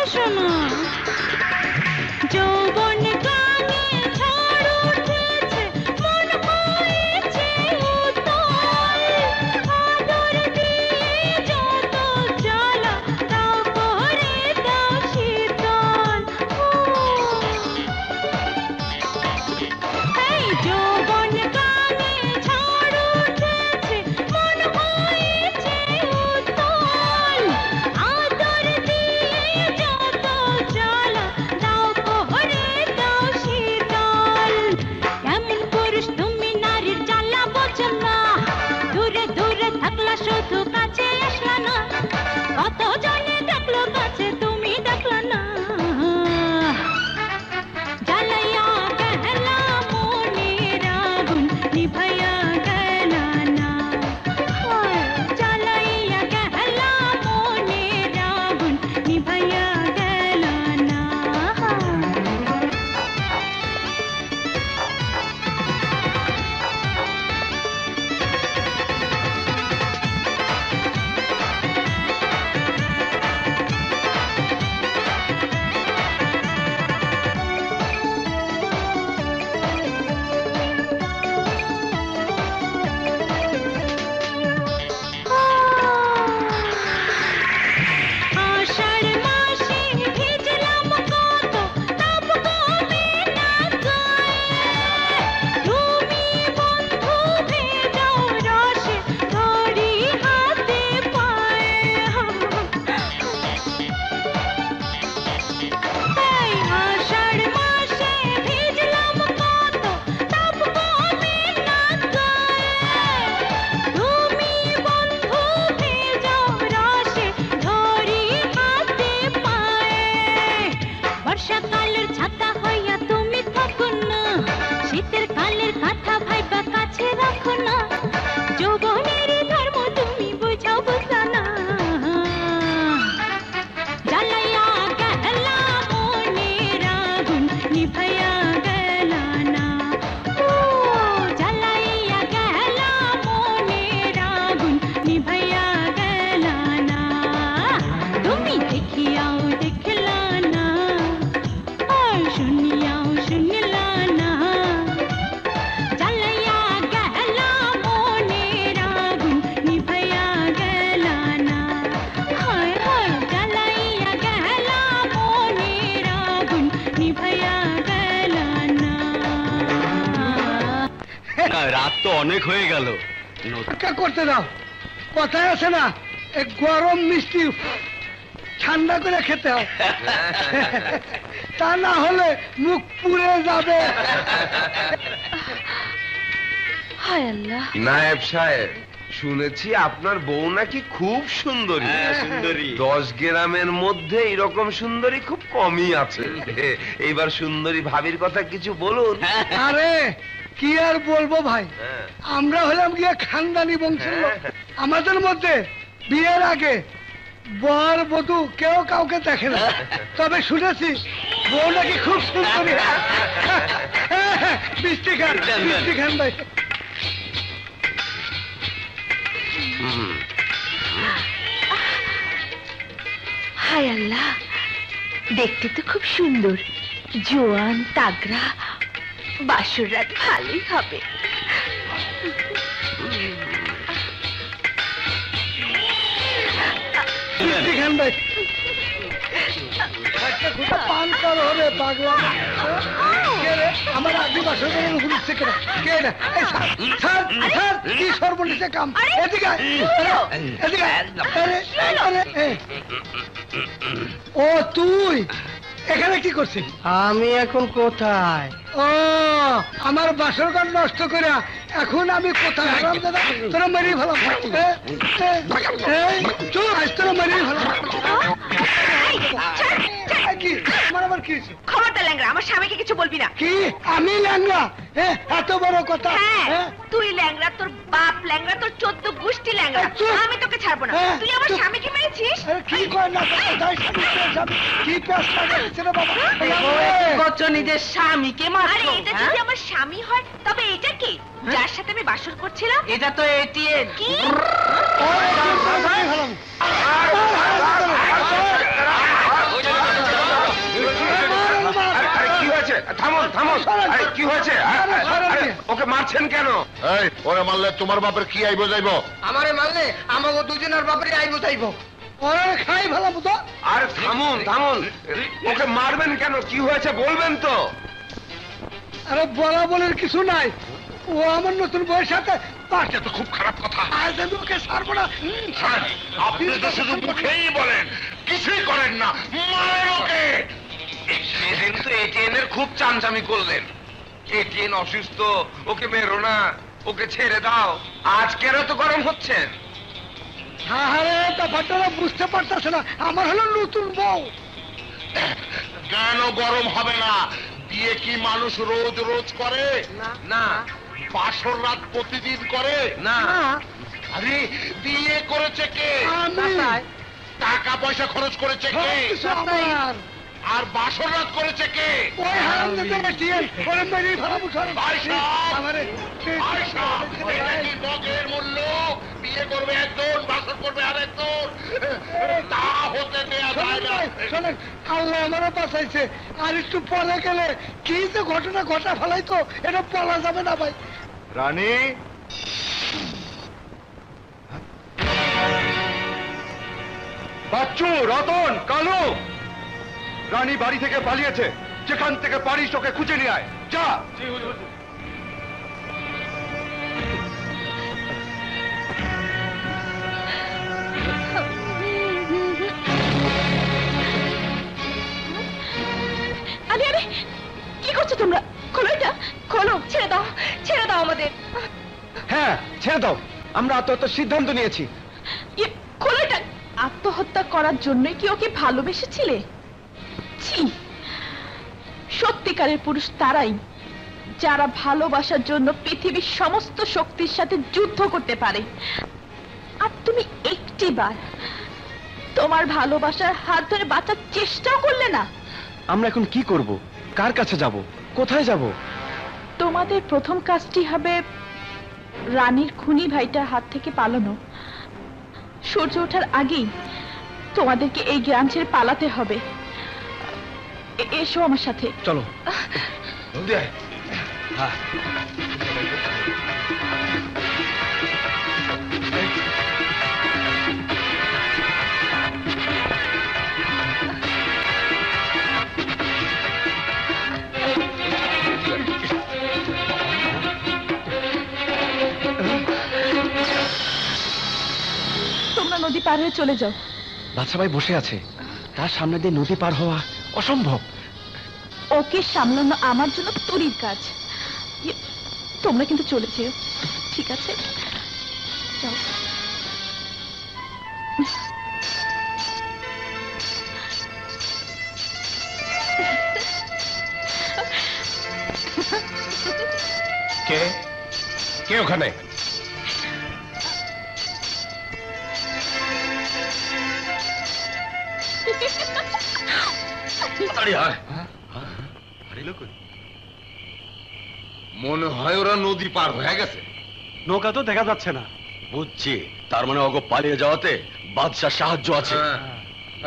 S11: এসো না যৌবন গানে ঝড় উঠেছে মন হয়েছে উতল আদর দিয়ে যত জ্বালা তাও করে দাও শীতল এই যৌবন গানে ঝড় উঠেছে মন হয়েছে উতল আদর দিয়ে যত জ্বালা দাও করে দাও শীতল কেমন পুরুষ তুমি নারীর জ্বালা বোঝো না দূরে দূরে থাকলা শুধু কাছে আসলা না কত জনে দেখলো কাছে তুমি দেখলা না জ্বালাইয়া গেলা মনের আগুন নিভাইয়া গেলা না জ্বালাইয়া গেলা মনের আগুন নিভাইয়া গেলা না আষাঢ় মাসে ভিজলাম কত তাপ কমে না গায়ে তুমি বন্ধু ভেজাও রসে ধরি হাতে পায়ে এই আষাঢ় মাসে ভিজলাম কত তাপ কমে না গায়ে তুমি বন্ধু ভেজাও রসে ধরি হাতে পায়ে বর্ষাকালের ছাতা হইয়া তুমি থাকো না শীতের কালের কথা ভাইবা কাছে রাখো না যৌবনের ধর্ম তুমি বুঝাও বুঝলা না জ্বালাইয়া গেলা মনের আগুন নিভাইয়া গেলা না ও জ্বালাইয়া গেলা মনের আগুন নিভাইয়া গেলা না তুমি দেখিয়াও দেখলা না আর শুনিয়াও শুনলা না জ্বালাইয়া গেলা মনের আগুন নিভাইয়া গেলা না হায় হায় জ্বালাইয়া গেলা মনের আগুন নিভাইয়া গেলা না
S7: রাত তো অনেক হয়ে গেল
S2: অপেক্ষা করতে দাও কথায় আছে না এক গরম মিষ্টি ঠান্ডা করে খেতে হয় তা না হলে মুখ পুড়ে যাবে
S6: হায় আল্লাহ
S12: নায়েব সাহেব শুনেছি আপনার বউ নাকি খুব সুন্দরী
S7: সুন্দরী
S12: 10 গ্রামের মধ্যে এরকম সুন্দরী খুব কমই আছে এইবার সুন্দরী ভাবির কথা কিছু বলুন
S2: আরে কি আর বলবো ভাই আমরা হলাম গিয়ে খানদানি বংশের লোক আমাদের মধ্যে বিয়ের আগে বর বধূ কেউ কাউকে দেখে না তবে শুনেছি বউ নাকি খুব সুন্দরী মিষ্টি খান ভাই
S6: হায় আল্লাহ, দেখতে তো খুব সুন্দর, জোয়ান তাগড়া, বাসর রাত ভালোই হবে।
S2: পান কর হবে পাগলা আমার আদিবাসী ঘুরছে কেনা কে না কি সর্বনিশে কাম এদিকে ও তুই এখানে কি করছিস?
S13: আমি এখন কোথায়?
S2: ও আমার বাসর ঘর নষ্ট করে এখন আমি কোথায় হারাম দাদা তোরা মেরিয়ে ভালো চল আজ তোরা মেরিয়ে ভালো
S6: খবরদার ল্যাংড়া, আমার স্বামীকে কিছু বলবি না।
S2: কি আমি ল্যাংড়া? এত বড় কথা?
S6: তুই ল্যাংড়া, তোর বাপ ল্যাংড়া, তোর 14 গোষ্ঠী ল্যাংড়া। আমি তোকে ছাড়বো না। তুই আমার স্বামীকে মেরেছিস।
S2: কি কর না কি
S4: করছো নিজের স্বামীকে মারছো?
S6: আরে এটা যদি আমার স্বামী হয় তবে এটা কি যার সাথে আমি বাসর করছিলাম?
S4: এটা তো এটিএম।
S6: কি
S3: থামুন থামুন, কি হয়েছে? ওকে মারছেন কেন?
S9: এই ওরে মারলে তোমার বাপের কি আইব যাইব?
S13: আমারে মারলে আমাকে দুজনের বাপরে আইব যাইব।
S2: ওরে খাই ভালো তো।
S3: আরে থামুন থামুন, ওকে মারবেন কেন? কি হয়েছে বলবেন তো?
S2: আরে বলা বলার কিছু নাই, ও আমার নতুন বউয়ের সাথে
S9: এটা তো খুব খারাপ কথা।
S2: আজ আমি ওকে ছাড়বো না।
S9: আপনি তো শুধু মুখেই বলেন, কিছুই করেন না। মারেন ওকে।
S12: সেদিন তো এটিএনের খুব চামচামি করলেন। এটিএন অসুস্থ, ওকে মেরো না, ওকে ছেড়ে দাও। আজ কেন তো গরম হচ্ছেন?
S2: আরে ব্যাপারটা বুঝতে পারতেছে না, আমার হলো নতুন বউ।
S9: কেন গরম হবে না? বিয়ে কি মানুষ রোজ রোজ করে?
S12: না।
S9: বাসর রাত প্রতিদিন করে?
S12: না।
S9: আরে বিয়ে করেছে কে?
S2: আমি।
S9: টাকা পয়সা খরচ করেছে কে?
S2: আমার।
S9: আর বাসর রাত করেছে কে?
S2: ওই হারামজাদা এটিএম ওরে মেরে ভালো ছাড়।
S9: ভাই সাহেব,
S2: আমারে
S9: ভাই সাহেব, এটা কি মগের মূল্য? বিয়ে করবে একজন, বাসর করবে আরেকজন, তা হতে দেয়া যায় না।
S2: শোনেন, আল্লাহ আমারে বাঁচাইছে, আর একটু পরে গেলে কি যে ঘটনা ঘটা ফেলাই তো এটা বলা যাবে না ভাই।
S8: রানী, বাচ্চু, রতন, কালু, রানী বাড়ি থেকে পালিয়েছে। যেখান থেকে পারিস ওকে খুঁজে নিয়ে আয়, যা।
S6: আরে আরে কি করছো তোমরা? খোলো এটা, খোলো, ছেড়ে দাও, ছেড়ে দাও আমাদের।
S5: হ্যাঁ ছেড়ে দাও, আমরা আত্মহত্যার সিদ্ধান্ত নিয়েছি।
S6: খোলো এটা। আত্মহত্যা করার জন্যই কি ওকে ভালোবেসেছিলে? ছি, সত্যিকারের পুরুষ তারাই যারা ভালোবাসার জন্য পৃথিবীর সমস্ত শক্তির সাথে যুদ্ধ করতে পারে। আর তুমি একটিবার তোমার ভালোবাসার হাত ধরে বাঁচার চেষ্টাও করলে না।
S5: আমরা এখন কি করব? কার কাছে যাব? কোথায় যাব?
S6: তোমাদের প্রথম কাজটি হবে রানীর খুনি ভাইটার হাত থেকে পালানো। সূর্য ওঠার আগেই তোমাদেরকে এই গ্রাম ছেড়ে পালাতে হবে। এসো আমার সাথে।
S5: চলো।
S6: তোমরা নদী পার হয়ে চলে যাও।
S5: বাচ্চা ভাই বসে আছে, তার সামনে দিয়ে নদী পার হওয়া অসম্ভব।
S6: ওকে সামলানো আমার জন্য তুরির কাজ। তোমরা কিন্তু চলে যেও, ঠিক আছে? যাও।
S3: কে কে ওখানে?
S12: মনে হয় ওরা নদী পার হয়ে গেছে।
S5: নৌকা তো দেখা যাচ্ছে না।
S7: বুঝছি, তার মানে ওগো পালিয়ে যাওয়াতে বাদশার সাহায্য আছে।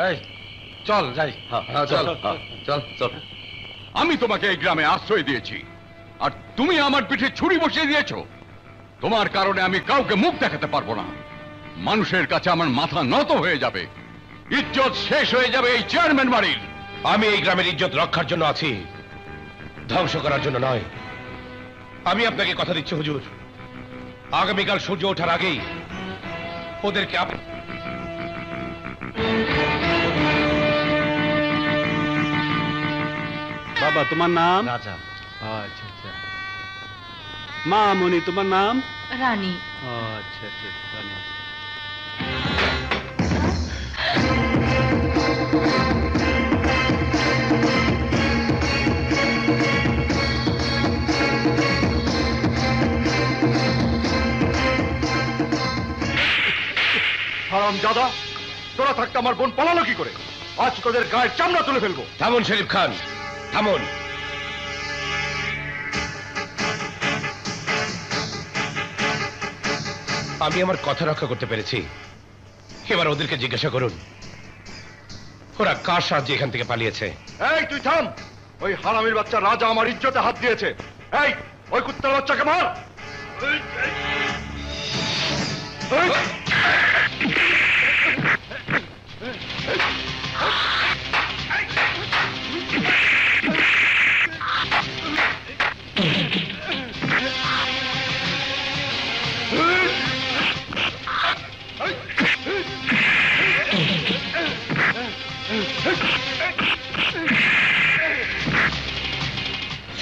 S12: এই চল যাই। চল চল চল।
S1: আমি তোমাকে এই গ্রামে আশ্রয় দিয়েছি, আর তুমি আমার পিঠে ছুরি বসিয়ে দিয়েছো। তোমার কারণে আমি কাউকে মুখ দেখাতে পারবো না। মানুষের কাছে আমার মাথা নত হয়ে যাবে, ইজ্জত শেষ হয়ে যাবে এই চেয়ারম্যান বাড়ির।
S3: আমি এই গ্রামের ইজ্জত রক্ষার জন্য আছি, ধ্বংস করার জন্য নয়। আমি আপনাকে কথা দিচ্ছি হুজুর, আগামীকাল সূর্য ওঠার আগেই ওদেরকে
S5: বাবা তোমার নাম? রাজা। আচ্ছা আচ্ছা। মা মনি তোমার নাম?
S6: রানী।
S5: আচ্ছা আচ্ছা রানী।
S8: হারামজাদা, তোরা থাকতে আমার বোন পালালো কি করে? আজ তোদের গায়ের চামড়া তুলে ফেলবো।
S3: থামুন শরীফ খান, থামুন। আমি আমার কথা রক্ষা করতে পেরেছি, এবার ওদেরকে জিজ্ঞাসা করুন ওরা কার সাহায্যে এখান থেকে পালিয়েছে।
S8: এই তুই থাম, ওই হারামির বাচ্চা রাজা আমার ইজ্জতে হাত দিয়েছে। এই ওই কুত্তার বাচ্চাকে মার।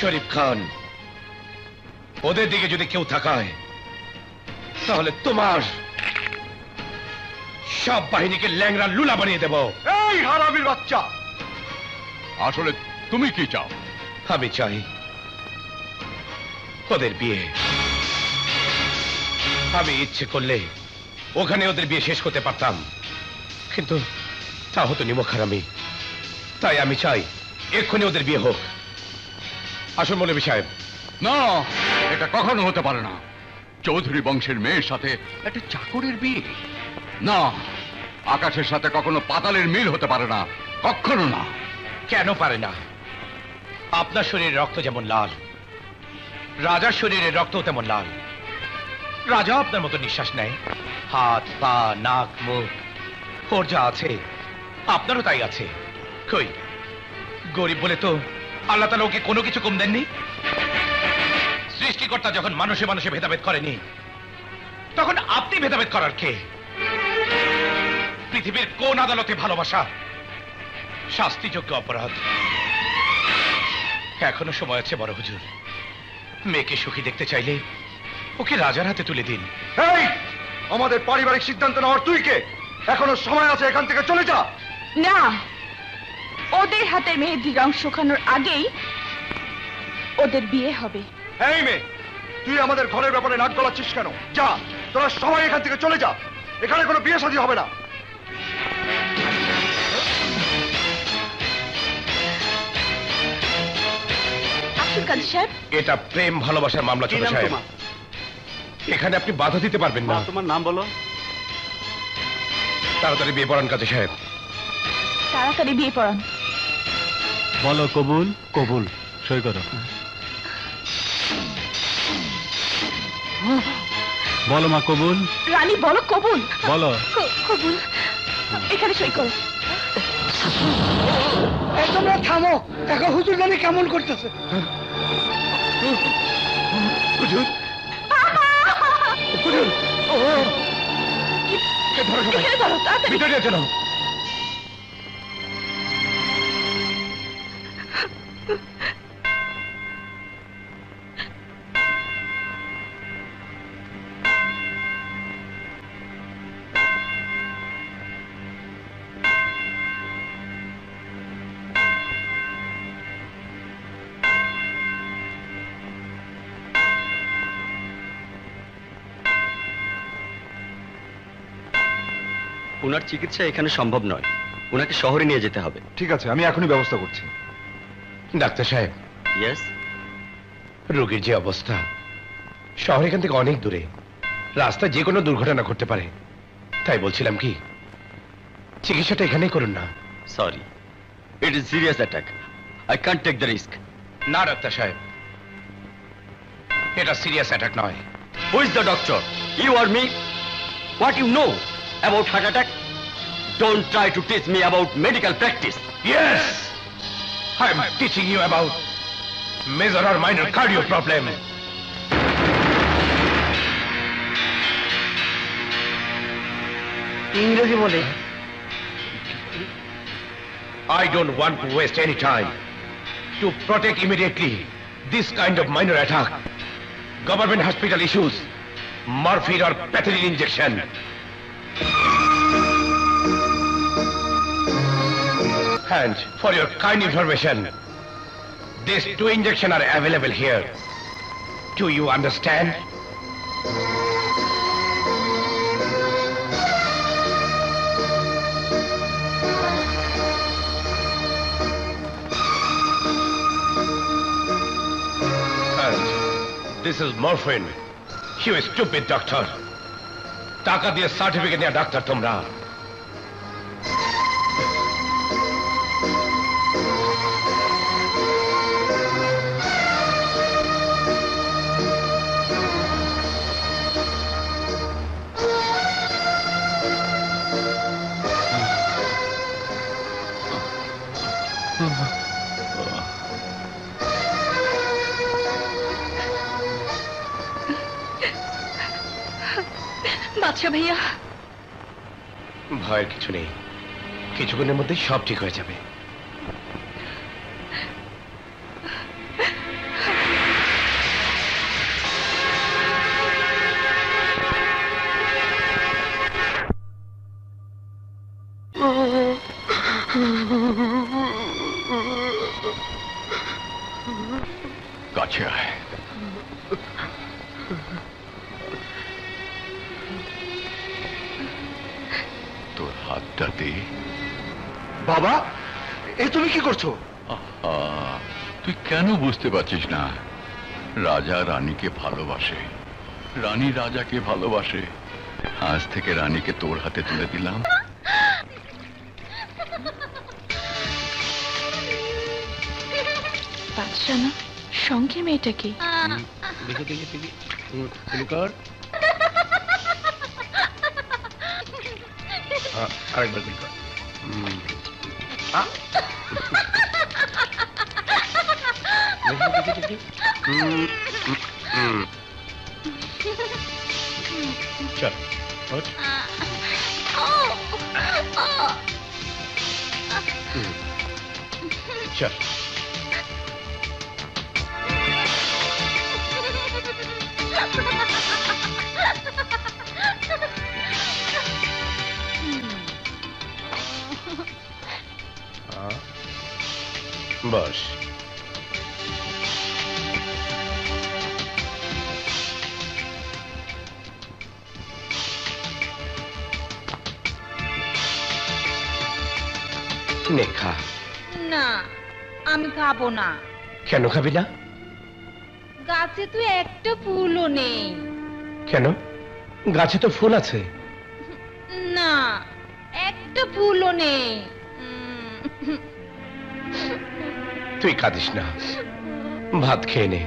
S3: শরীফ খান, ওদের দিকে যদি কেউ তাকায় তাহলে তোমার সব বাহিনীকে ল্যাংড়া লুলা বানিয়ে দেব।
S8: এই হারামির বাচ্চা,
S1: আসলে তুমি কি চাও?
S3: আমি চাই ওদের বিয়ে। আমি ইচ্ছে করলে ওখানে ওদের বিয়ে শেষ করতে পারতাম, কিন্তু তা হতো নিমক হারামি। তাই আমি চাই এক্ষুনি ওদের বিয়ে হোক। আসুন মৌলভী সাহেব।
S1: না, এটা কখনো হতে পারে না। চৌধুরী বংশের মেয়ের সাথে একটা চাকরের বিয়ে? না, আকাশের সাথে কখনো পাতালের মিল হতে পারে না, কখনো না।
S3: কেন পারে না? আপনার শরীরের রক্ত যেমন লাল, রাজার শরীরের রক্ত তেমন লাল। রাজা আপনার মতো নিঃশ্বাস নেয়, হাত পা নাক মুখ ওর যা আছে আপনারও তাই আছে। কই গরিব বলে তো আল্লাহ তাআলা ওকে কোনো কিছু কম দেননি। সৃষ্টিকর্তা যখন মানুষে মানুষে ভেদাভেদ করেনি, তখন আপনি ভেদাভেদ করার কে? পৃথিবীর কোন আদালতে ভালোবাসা শাস্তিযোগ্য অপরাধ? এখনো সময় আছে বড় হুজুর, মেয়েকে সুখী দেখতে চাইলে ওকে রাজার হাতে তুলে দিন।
S8: এই আমাদের পারিবারিক সিদ্ধান্ত নেওয়ার তুই কে? এখনো সময় আছে, এখান থেকে চলে যা।
S6: না, ওদের হাতের মেহেদির রং শুকানোর আগেই ওদের বিয়ে হবে।
S8: এই মেয়ে, তুই আমাদের ঘরের ব্যাপারে নাক গলাচ্ছিস কেন? যা, তোরা সবাই এখান থেকে চলে যা, এখানে কোনো বিয়ে শাদী হবে না।
S6: আব্দুল কাদের সাহেব,
S3: এটা প্রেম ভালোবাসার মামলা ছোট সাহেব, এখানে আপনি বাধা দিতে পারবেন না।
S5: তোমার নাম বলো।
S3: তাড়াতাড়ি বিয়ে পড়ান কাজী সাহেব।
S6: তাড়াতাড়ি বিয়ে পড়ান।
S5: বলো কবুল। কবুল, সই করো। বলো মা কবুল।
S6: রানী বলো কবুল।
S5: বলো
S6: কবুল। এখানে সই করো।
S2: তোমরা থামো, দেখো হুজুর রানী কেমন করতেছে।
S3: হুজুর, হুজুর, ধরো সবাই, ভিতরে চলো।
S7: ওনার চিকিৎসা এখানে সম্ভব নয়, ওনাকে শহরে নিয়ে যেতে হবে।
S8: ঠিক আছে, আমি এখনই ব্যবস্থা করছি।
S3: ডাক্তার সাহেব।
S7: ইয়েস।
S3: রোগীর যে অবস্থা, শহর এখান থেকে অনেক দূরে, রাস্তায় যে কোনো দুর্ঘটনা ঘটতে পারে। তাই বলছিলাম কি, চিকিৎসাটা এখানেই করুন না।
S7: Sorry, it is serious attack, I can't take the risk.
S3: না ডাক্তার সাহেব, এটা সিরিয়াস অ্যাটাক নয়,
S7: Who is the doctor? You or me? What you know about heart attack? Don't try to teach me about medical practice.
S3: Yes! I'm teaching you about major or minor cardio problem.
S13: ইংরেজি বলে।
S3: I don't want to waste any time. To protect immediately this kind of minor attack, government hospital issues morphine or pathogen injection. And for your kind information, these 2 injections are available here. Do you understand? This is morphine. You stupid doctor. টাকা দিয়ে certificate নিয়ে doctor তোমরা।
S6: বাদশা ভাইয়া,
S3: ভয়ের কিছু নেই, কিছুক্ষণের মধ্যে সব ঠিক হয়ে যাবে।
S1: কাছে আয়। তোর হাতটা দে।
S5: বাবা, এ তুমি কি করছো?
S1: তুই কেন বুঝতে পারছিস না? রাজা রানীকে ভালোবাসে, রানী রাজাকে ভালোবাসে। আজ থেকে রানীকে তোর হাতে তুলে দিলাম।
S6: বাদশা না, সঙ্গে মেয়েটাকে
S3: আরেকবার কর। চল চল। বস। নে খা।
S6: না, আমি খাবো না।
S3: কেন খাবি না?
S6: গাছে তো একটা ফুলও নেই।
S3: কেন? গাছে তো ফুল আছে।
S6: না, একটা ফুলও নেই।
S3: তুই কাঁদিস না, ভাত খেয়ে নে,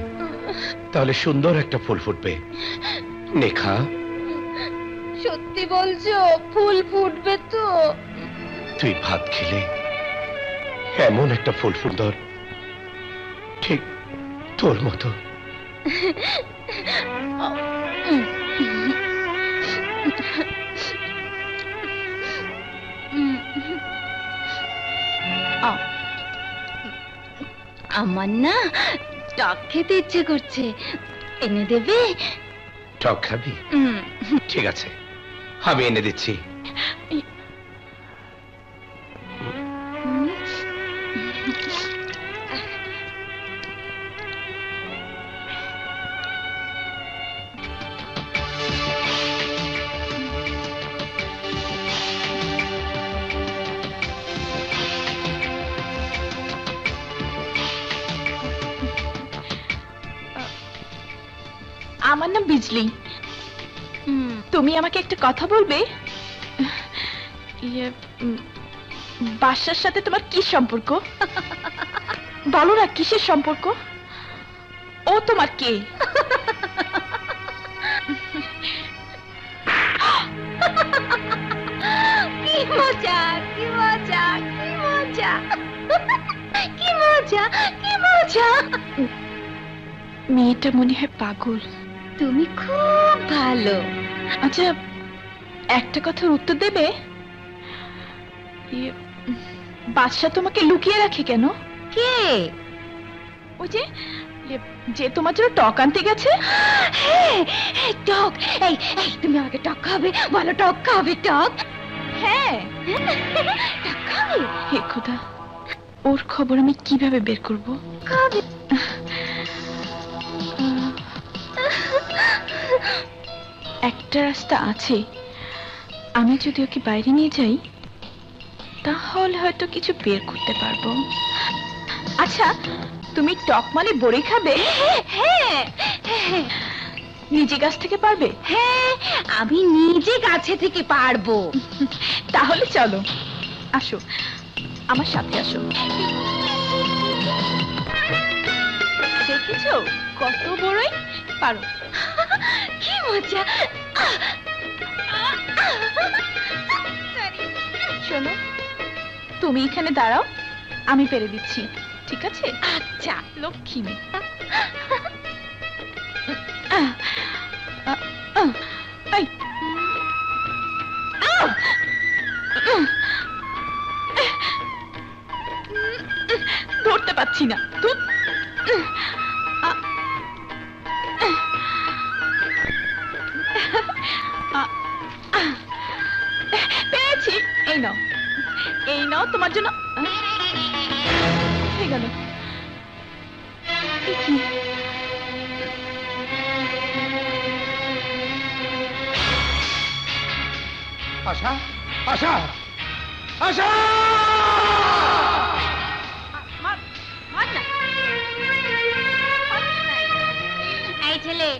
S3: তাহলে সুন্দর একটা ফুল ফুটবে। নে খা।
S6: সত্যি বলছো? ফুল ফুটবে তো?
S3: তুই ভাত খেলে এমন একটা ফুল সুন্দর, ঠিক তোর মতো।
S6: আমার না টক খেতে ইচ্ছে করছে, এনে দেবে?
S3: টক খাবি? ঠিক আছে, আমি এনে দিচ্ছি।
S10: আমার নাম বিজলি। তুমি আমাকে একটা কথা বলবে? বাদশার সাথে তোমার কি সম্পর্ক? বলো না, কিসের সম্পর্ক? ও তোমার কে?
S6: মজা কি মজা কি মজা কি মজা কি মজা।
S10: মেয়েটা মনে হয় পাগল।
S6: তুমি খুব ভালো।
S10: আচ্ছা, একটা কথার উত্তর দেবে? বাদশা তোমাকে লুকিয়ে রাখে কেন?
S6: কে?
S10: ওই যে যে তোমার জন্য টক আনতে গেছে।
S6: টক? এই তুমি আমাকে টক খাবে? বলো টক খাবে? টক?
S10: হ্যাঁ,
S6: টক খাবে।
S10: হে খোদা, ওর খবর আমি কিভাবে বের করব?
S6: খাবে।
S10: একটা রাস্তা আছে, আমি যদি ওকে বাইরে নিয়ে যাই তাহলে হয়তো কিছু বের করতে পারবো। আচ্ছা, তুমি টক মানে বড়ি খাবে?
S6: হ্যাঁ,
S10: নিজে গাছ থেকে পারবে?
S6: হ্যাঁ, আমি নিজে গাছে থেকে পারবো।
S10: তাহলে চলো, আসো আমার সাথে আসো। দেখেছো কত বড়ই পারো?
S6: কি মজা।
S10: শোনো, তুমি এখানে দাঁড়াও, আমি পেরে দিচ্ছি, ঠিক আছে?
S6: আচ্ছা,
S10: লক্ষ্মী মেয়ে। ধরতে পারছি না। পেয়েছি, এই নাও, এই নাও তোমার জন্য। হয়ে গেল।
S2: আশা, আশা, আশা!
S6: এই ছেলে,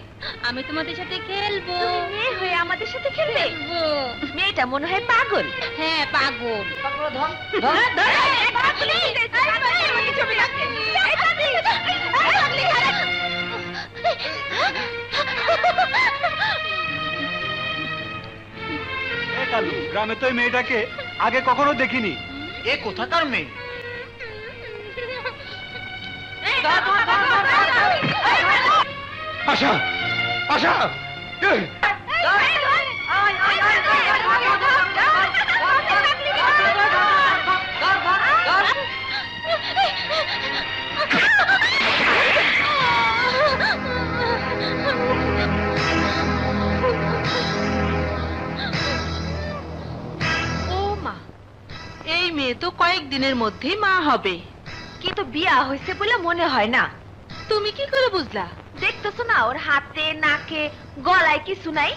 S6: আমি তোমাদের সাথে খেলবো। মেয়ে হয়ে আমাদের সাথে খেলবে? মেয়েটা মনে হয় পাগল। হ্যাঁ, পাগল।
S5: গ্রামে তো এই মেয়েটাকে আগে কখনো দেখিনি। এ কোথাকার মেয়ে?
S2: আশা, আশা!
S10: এই মেয়ে তো কয়েকদিনের মধ্যেই মা হবে।
S6: কিন্তু বিয়া হয়েছে বলে মনে হয় না।
S10: তুমি কি করে বুঝলা?
S6: দেখতেছো না, ওর হাতে, নাকে, গলায় কিছু নাই।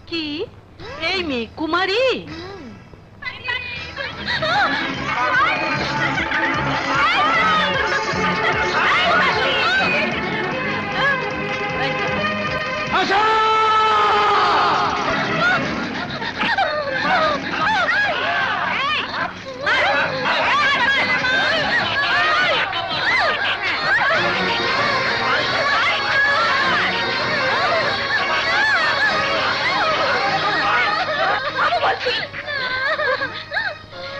S10: কি এই মেয়ে কুমারী?
S2: আশা!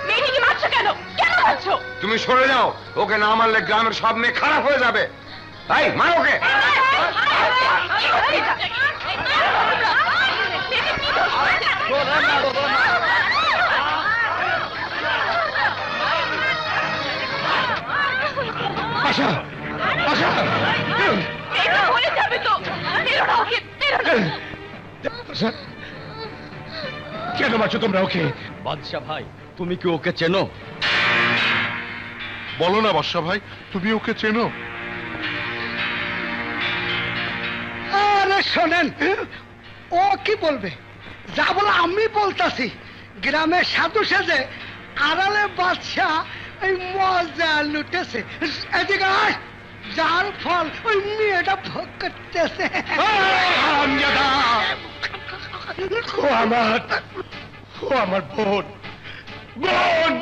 S10: মেয়েটিকে মারছো কেন? কেন মারছো?
S12: তুমি সরে যাও, ওকে না মারলে গ্রামের সব মেয়ে খারাপ হয়ে যাবে। তাই মারো ওকে।
S2: আশা, আশা!
S10: মরে যাবে তো।
S2: কেন মারছো তোমরা ওকে?
S5: বাদশা ভাই, তুমি কি ওকে চেনো?
S9: বলো না বর্ষা ভাই, তুমি ওকে চেনো?
S2: আরে শোনেন, ও কি বলবে? যা বলে আমি বলতাছি। গ্রামের সাধু সেজে আড়ালে বাদশা এই মজা লুটেছে। এদিকে আয়, যার ফল ওই মেয়েটা ভোগ করতেছে। ও আমার বোন, বোন!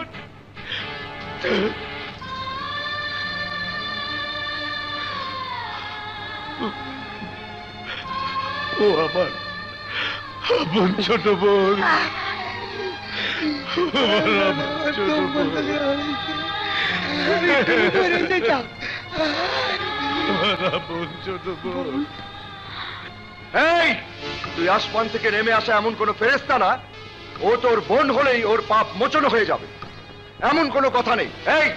S2: ও আমার বোন, ছোট বোন।
S5: এই তুই আসমান থেকে নেমে আসা এমন কোন ফেরেশতা না ও তোর বোন হলেই ওর পাপ মোচন হয়ে যাবে, এমন কোনো কথা নেই। এই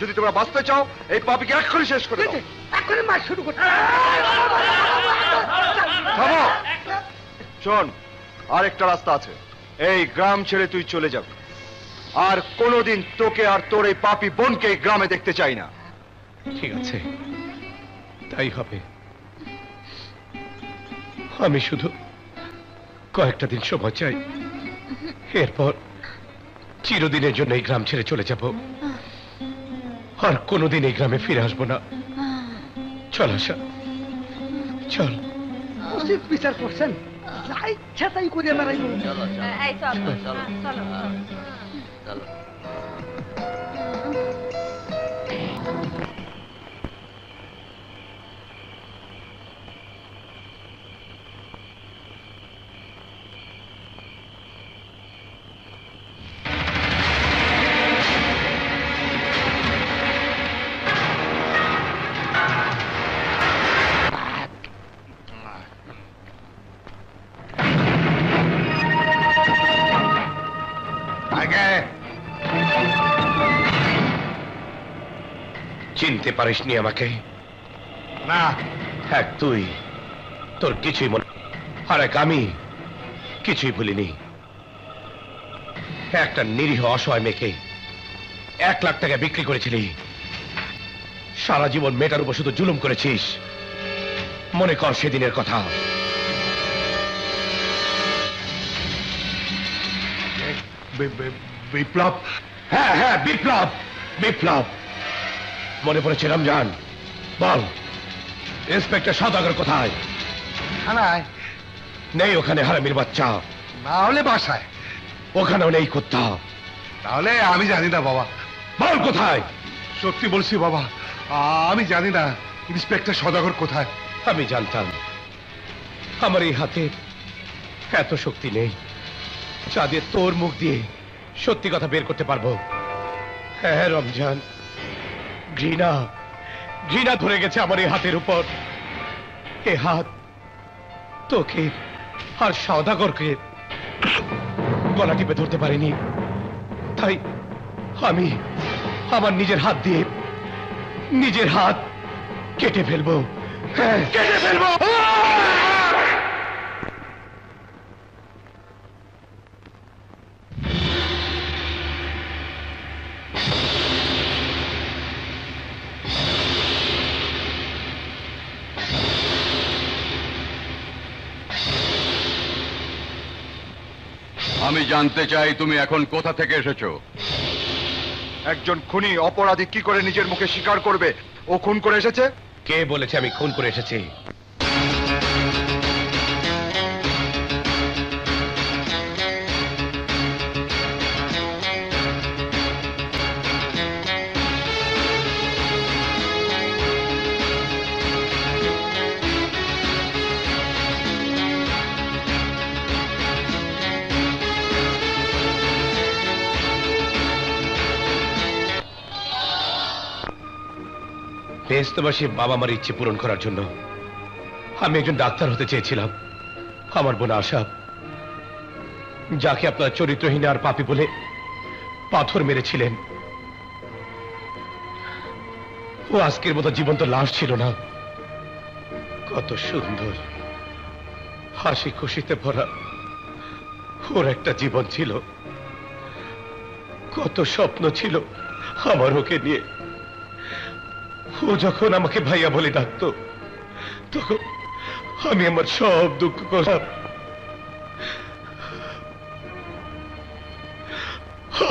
S5: যদি তোমরা বাঁচতে চাও এই পাপীকে এক্ষুনি শেষ করে দাও।
S2: এখনই মার শুরু করতে
S5: থামো। শোন, আরেকটা রাস্তা আছে, এই গ্রাম ছেড়ে তুই চলে যাবি, আর কোনোদিন তোকে আর তোর এই পাপী বোনকে এই গ্রামে দেখতে চাই না।
S3: ঠিক আছে, তাই হবে। আমি শুধু কয়েকটা দিন সময় চাই, এরপর চিরদিনের জন্য এই গ্রাম ছেড়ে চলে যাব, আর কোনোদিন এই গ্রামে ফিরে আসবো না। চল আশা, চল।
S2: উচিত বিচার করছেন, যা ইচ্ছা তাই করিয়া বেড়াইব।
S6: এই চল চলো চলো
S7: চলো।
S3: চিনতে পারিসনি আমাকে?
S9: না।
S3: এক তুই, তোর কিছুই মনে, আর এক আমি কিছুই ভুলিনি। একটা নিরীহ অসহায় মেয়েকে 1 লাখ টাকা বিক্রি করেছিলি, সারা জীবন মেয়েটার উপর শুধু জুলুম করেছিস। মনে কর সেদিনের কথা।
S9: বিপ্লব?
S3: হ্যাঁ হ্যাঁ, বিপ্লব, বিপ্লব। মনে পড়েছে রমজান? বল, ইন্সপেক্টর সওদাগর কোথায়?
S9: থানায়
S3: নেই ওখানে হারামির বাচ্চা?
S9: না হলে বাসায়।
S3: ওখানেও নেই কুত্তা?
S9: তাহলে আমি জানি না বাবা।
S3: বল কোথায়?
S9: সত্যি বলছি বাবা, আমি জানি না ইন্সপেক্টর সওদাগর কোথায়।
S3: আমি জানতাম আমার এই হাতে এত শক্তি নেই যা দিয়ে তোর মুখ দিয়ে সত্যি কথা বের করতে পারবো। হ্যাঁ রমজান, ঘৃণা ঘৃণা ধরে গেছে আমার এই হাতের উপর। এ হাত তোকে আর সওদাগরকে গলা টিপে ধরতে পারিনি, তাই আমি আমার নিজের হাত দিয়ে নিজের হাত কেটে ফেলবো। হ্যাঁ, কেটে ফেলবো।
S1: আমি জানতে চাই তুমি এখন কোথা থেকে এসেছো?
S5: একজন খুনি অপরাধী কি করে নিজের মুখে স্বীকার করবে ও খুন করে এসেছে?
S3: কে বলেছে আমি খুন করে এসেছি? বেহেশতবাসী বাবা মার ইচ্ছে পূরণ করার জন্য আমি একজন ডাক্তার হতে চেয়েছিলাম। আমার বোন আশা, যাকে আপনার চরিত্রহীন আর পাপী বলে পাথর মেরেছিলেন, ও আজকের মতো জীবন্ত লাশ ছিল না। কত সুন্দর হাসি খুশিতে ভরা ওর একটা জীবন ছিল, কত স্বপ্ন ছিল আমার ওকে নিয়ে। ও যখন আমাকে ভাইয়া বলে ডাকতো তখন আমি আমার সব দুঃখ করলাম।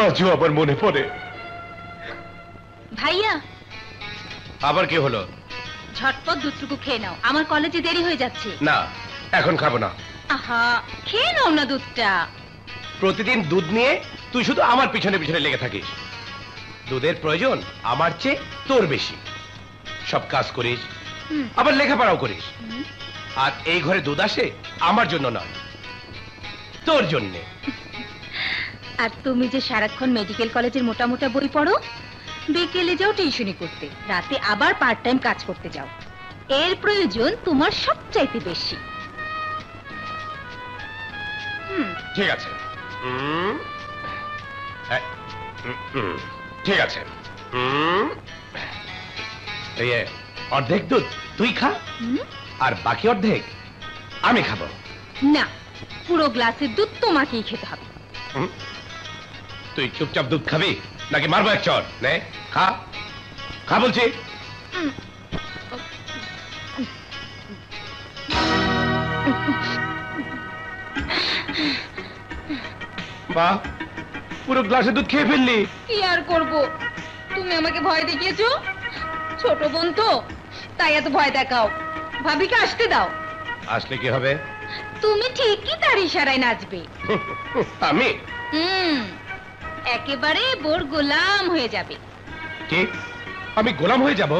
S3: আজও আমার মনে পড়ে।
S6: ভাইয়া,
S3: আবার কি হলো?
S6: ঝটপট দুধটুকু খেয়ে নাও, আমার কলেজে দেরি হয়ে যাচ্ছে।
S3: না, এখন খাবো না।
S6: আহা, খেয়ে নাও না দুধটা।
S3: প্রতিদিন দুধ নিয়ে তুই শুধু আমার পিছনে পিছনে লেগে থাকিস। দুধের প্রয়োজন আমার চেয়ে তোর বেশি। সব কাজ করিস, আবার লেখাপড়াও করিস, আর এই ঘরে দুধ আসে আমার জন্য নয়, তোর জন্যে।
S6: আর তুমি যে সারাক্ষণ মেডিকেল কলেজের মোটা মোটা বই পড়ো, বিকেলে যাও টিউশনি করতে, রাতে আবার পার্ট টাইম কাজ করতে যাও, এর প্রয়োজন তোমার সবচাইতে বেশি।
S3: ঠিক আছে, ঠিক আছে। অর্ধেক দুধ তুই খা, আর বাকি অর্ধেক আমি খাবো।
S6: না, পুরো গ্লাসের দুধ তোমাকেই খেতে হবে।
S3: তুই চুপচাপ দুধ খাবি নাকি মারবো এক চর? নে খা, খা বলছি। বাহ, পুরো গ্লাসে দুধ খেয়ে ফেললি।
S6: কি আর করব, তুমি আমাকে ভয় দেখিয়েছো, ছোট বোন তো তাই এত ভয় দেখাও। ভাবিকে আসতে দাও।
S3: আসলে কি হবে?
S6: তুমি ঠিকই তার ইশারায় নাচবে।
S3: আমি?
S6: একেবারে বোর গোলাম হয়ে যাবে।
S3: কি আমি গোলাম হয়ে যাব?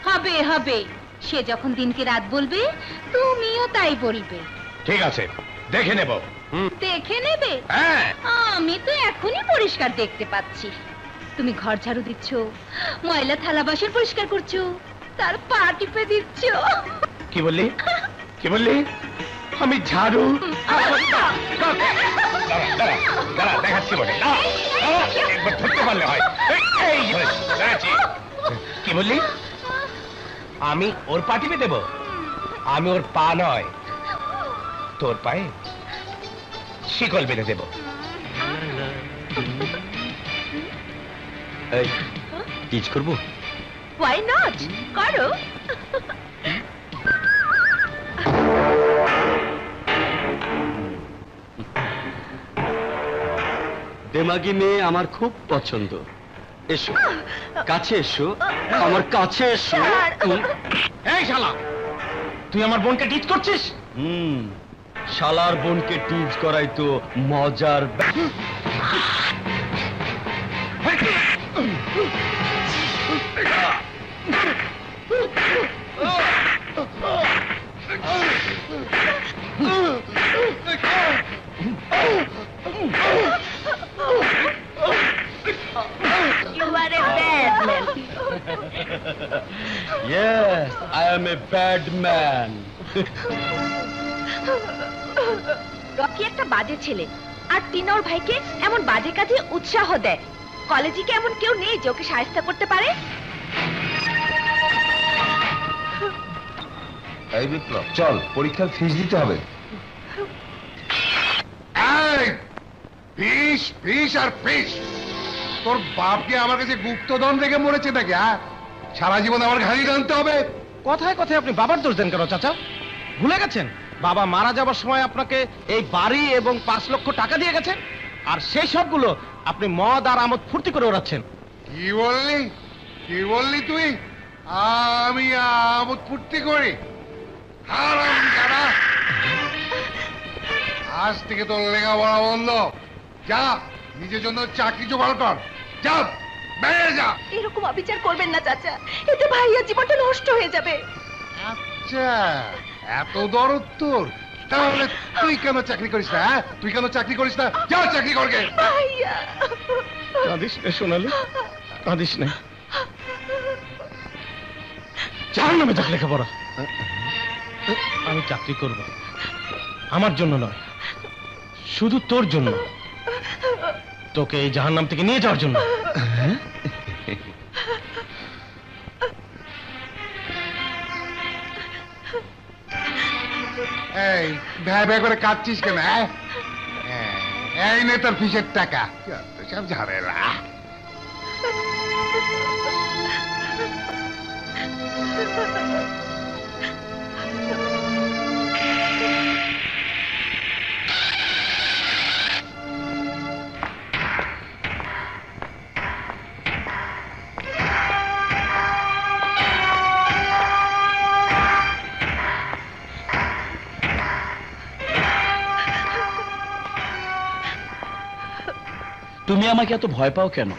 S6: হবে হবে, সে যখন দিনকে রাত বলবে তুমিও তাই বলবে।
S3: ঠিক আছে, দেখে নেব।
S6: দেখে নেবে? আমি তো এখনই পরিষ্কার দেখতে পাচ্ছি। তুমি ঘর ঝাড়ু দিচ্ছ, ময়লা থালা বাসন পরিষ্কার করছো, তার পা টিপে দিচ্ছ।
S3: কি বললি? কি বললি? আমি ঝাড়ু? দেখাচ্ছি বলে, একবার ধরতে পারলে হয়। কি বললি? আমি ওর পা টিপে দেব? আমি ওর পা নয়, তোর পায়ে শিকল বেঁধে দেব।
S7: টিচ করবো?
S6: Why not? করো।
S7: দেমাগি মেয়ে আমার খুব পছন্দ। এসো কাছে এসো, আমার কাছে এসো।
S3: এই শালা, তুই আমার বোনকে টিচ করছিস?
S7: শালার বোনকে টিচ করাই তো মজার।
S6: You are a bad man.
S7: Yes, I am a bad man.
S6: Rocky একটা বাজে ছেলে, আর টিনা ওর ভাইকে এমন বাজে কাজে উৎসাহ দেয়। কলেজে কি এমন কেউ নেই যে ওকে সাহায্য করতে পারে?
S8: এই বিপ্লব, চল পরীক্ষার ফিস দিতে হবে।
S9: ফিস ফিস আর ফিস, তোর বাপকে আমার কাছে গুপ্তধন দেখে মরেছে নাকি? সারা জীবন আমার ঘাড়ি টানতে হবে?
S3: কথায় কথায় আপনি বাবার দোষ দেন কেন চাচা? ভুলে গেছেন বাবা মারা যাবার সময় আপনাকে এই বাড়ি এবং 5 লক্ষ টাকা দিয়ে গেছেন, আর সেই সবগুলো আপনি মদ আর আমোদ ফুর্তি করে ওড়াচ্ছেন।
S9: কি বললি? কি বললি তুই? আমি আমোদ ফুর্তি করি? হারামজাদা, আজ থেকে তোর লেখাপড়া বন্ধ। যা নিজের জন্য চাকরি জোগাড় কর, যা বেরিয়ে যা।
S6: এরকম অবিচার করবেন না চাচা, এতে ভাইয়ার জীবনটা নষ্ট হয়ে যাবে।
S9: আচ্ছা, এত দরদ তোর? তাহলে তুই কেন চাকরি করিস না? তুই কেন চাকরি করিস না? যা চাকরি করগে।
S6: ভাইয়া
S3: কাঁদিস না সোনালি, কাঁদিস না। যার নামে যাক লেখাপড়া। আমি চাকরি করব, আমার জন্য নয়, শুধু তোর জন্য, তোকে এই জাহান্নাম থেকে নিয়ে যাওয়ার জন্য।
S9: এই ভ্যা ভ্যা করে কাঁদছিস কেন? এই নে তোর ফিসের টাকা, সব ঝাড়েরা।
S7: তুমি আমাকে এত ভয় পাও কেন?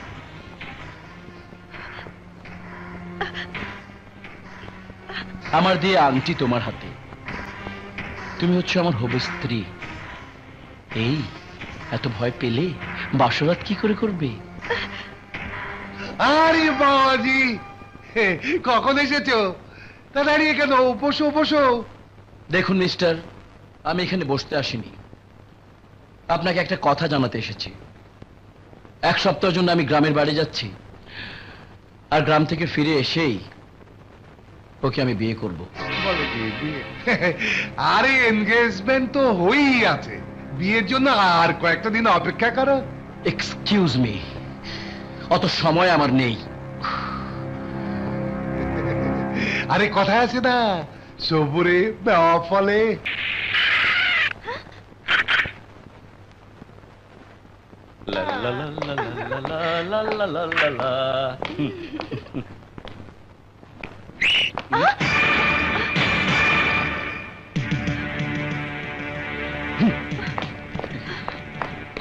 S7: আমার দিয়ে আংটি তোমার হাতে, তুমি হচ্ছে আমার হবু স্ত্রী। এই এত ভয় পেলে
S14: বাসরাত কি করে করবে?
S9: আরে বাবাজি, কখন এসেছো? তা দাঁড়িয়ে কেন? বসো বসো।
S14: দেখুন মিস্টার, আমি এখানে বসতে আসিনি, আপনাকে একটা কথা জানাতে এসেছি। 1 সপ্তাহের জন্য আমি গ্রামের বাড়ি যাচ্ছি, আর গ্রাম থেকে ফিরে এসেই ওকে আমি বিয়ে করব।
S9: বলো কি বিয়ে? আরে এনগেজমেন্ট তো হয়েই আছে, বিয়ের জন্য আর কয়েকটা দিন অপেক্ষা করো।
S14: এক্সকিউজ মি, অত সময় আমার নেই।
S9: আরে কথায় আছে না, সবুরে বেওয়া ফলে।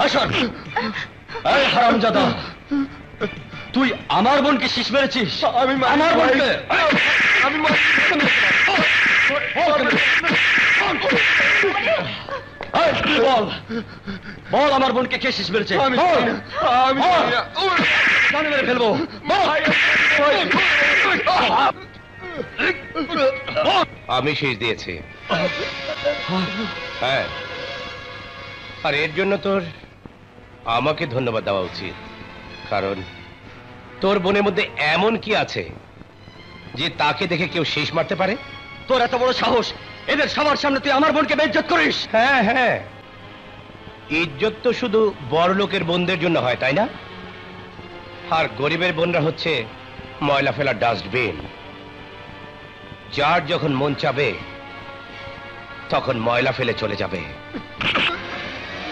S14: আসুন। আরে হারামজাদা, তুই আমার বোনকে শীষ মেরেছিস? আমি আমার বোনকে আমি বল বল, আমার বোনকে কে শীষ মেরেছে? আমি মেরে ফেলবো।
S3: আমি শীষ দিয়েছি। হ্যাঁ, আর এর জন্য তোর আমাকে ধন্যবাদ দেওয়া উচিত, কারণ তোর বোনের মধ্যে এমন কি আছে যে তাকে দেখে কেউ শেষ মারতে পারে?
S14: তোর এত বড় সাহস, এদের সবার সামনে তুই আমার বোনকে বেইজ্জত করিস?
S3: হ্যাঁ হ্যাঁ, ইজ্জত তো শুধু বড় লোকের বোনদের জন্য হয়, তাই না? আর গরিবের বোনরা হচ্ছে ময়লা ফেলার ডাস্টবিন। যার যখন মন চাবে তখন ময়লা ফেলে চলে যাবে।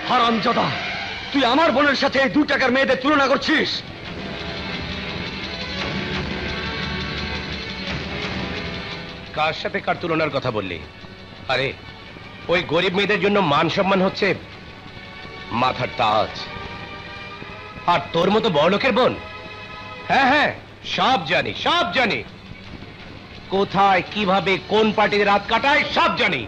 S14: হারামজাদা, তুই আমার বোনের সাথে 2 টাকার মেয়েদের তুলনা করছিস?
S3: কার সাথে কার তুলনার কথা বললি? আরে ওই গরিব মেয়েদের জন্য মান সম্মান হচ্ছে মাথার তাজ, আর তোর মতো বড় লোকের বোন? হ্যাঁ হ্যাঁ, সব জানি সব জানি, কোথায় কিভাবে কোন পার্টিতে রাত কাটায় সব জানি।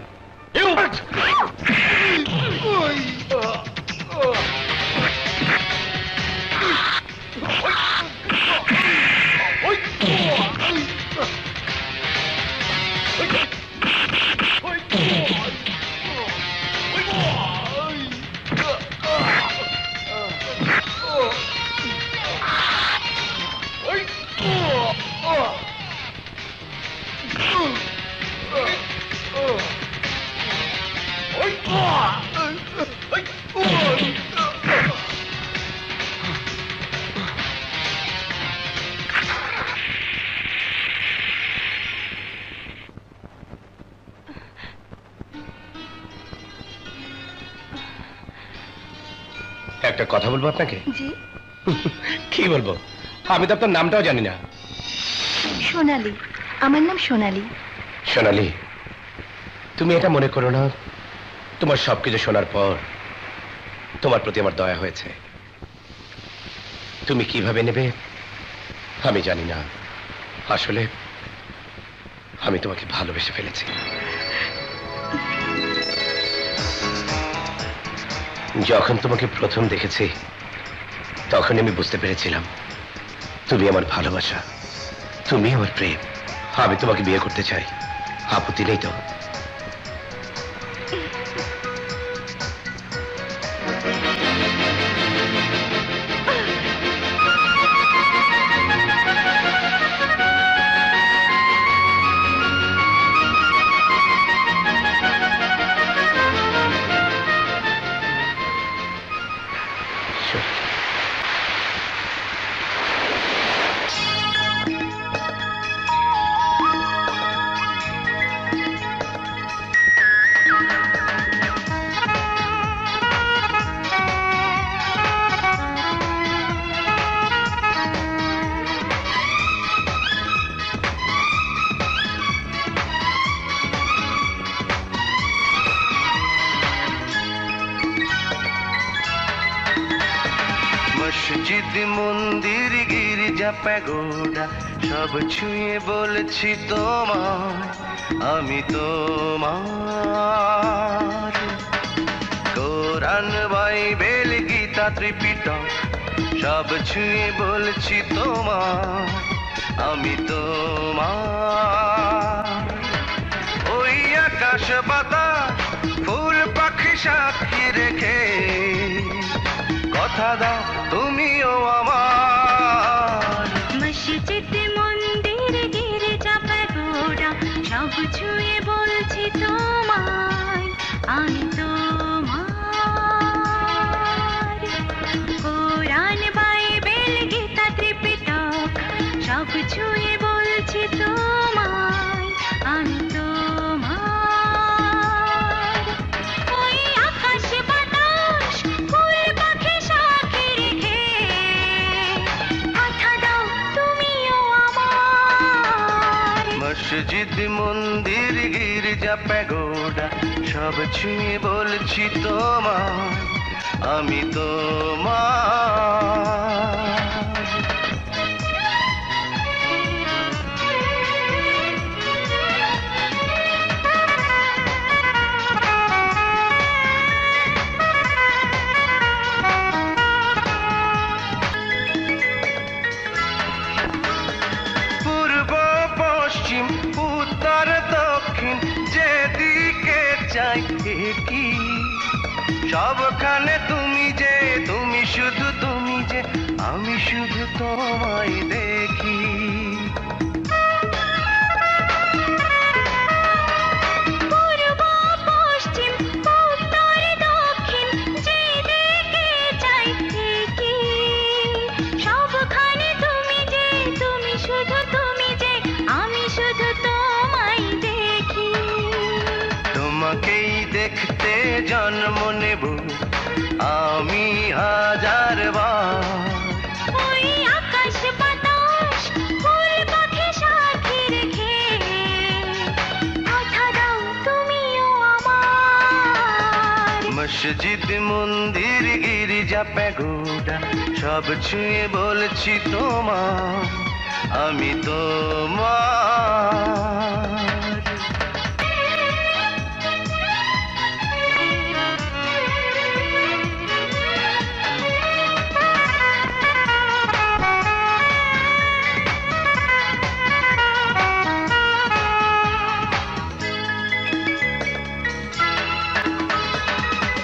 S3: একটা কথা বলবো আপনাকে?
S6: জি।
S3: কি বলবো, আমি তো আপনার নামটাও জানি না।
S6: সোনালি, আমার নাম সোনালি।
S3: সোনালি, তুমি এটা মনে করো না, তোমার সবকিছু শোনার পর তোমার প্রতি আমার দয়া হয়েছে। তুমি কিভাবে নেবে আমি জানি না, আসলে আমি তোমাকে ভালোবেসে ফেলেছি। যখন তোমাকে প্রথম দেখেছি তখন আমি বুঝতে পেরেছিলাম তুমি আমার ভালোবাসা, তুমি আমার প্রেম। আমি তোমাকে বিয়ে করতে চাই, আপত্তি নেই তো?
S15: মসজিদ মন্দির গির্জা প্যাগোডা সব ছুঁয়ে বলছি তোমায় আমি তোমার। কোরআন বাইবেল গীতা গীতা ত্রিপিটক সব ছুঁয়ে বলছি তোমার আমি তোমার। ওই আকাশ বাতাস ফুল পাখি সাক্ষী রেখে কথা দাও তুমিও আমার।
S11: মসজিদ মন্দির গির্জা প্যাগোডা সব ছুঁয়ে বলছি তোমায় আমি তোমার। কোরআন বাইবেল গীতা ত্রিপিটক সব ছুঁয়ে বলছি তোমায় আমি তোমার। ওই আকাশ বাতাস ফুল পাখি সাথে রেখে কথা দাও তুমিও আমার।
S15: মসজিদ মন্দির গির্জা প্যাগোডা সব ছুঁয়ে বলছি তোমার আমি তোমার। পূর্ব পশ্চিম উত্তর দক্ষিণ যেদিকে চাই কি সবখানে তুমি যে তুমি শুধু তুমি যে আমি শুধু তোমায় দেখি।
S11: পূর্ব পশ্চিম উত্তর দক্ষিণ যেদিকে চাই কি সবখানে তুমি যে তুমি শুধু তুমি যে আমি শুধু তোমায় দেখি।
S15: তোমাকেই দেখতে জন্ম নেব আমি হাজার বার।
S11: ওই আকাশ বাতাস ফুল পাখি সাথে রেখে কথা দাও তুমিও আমার।
S15: মসজিদ মন্দির গির্জা প্যাগোডা সব ছুঁয়ে বলছি তোমার আমি তোমার।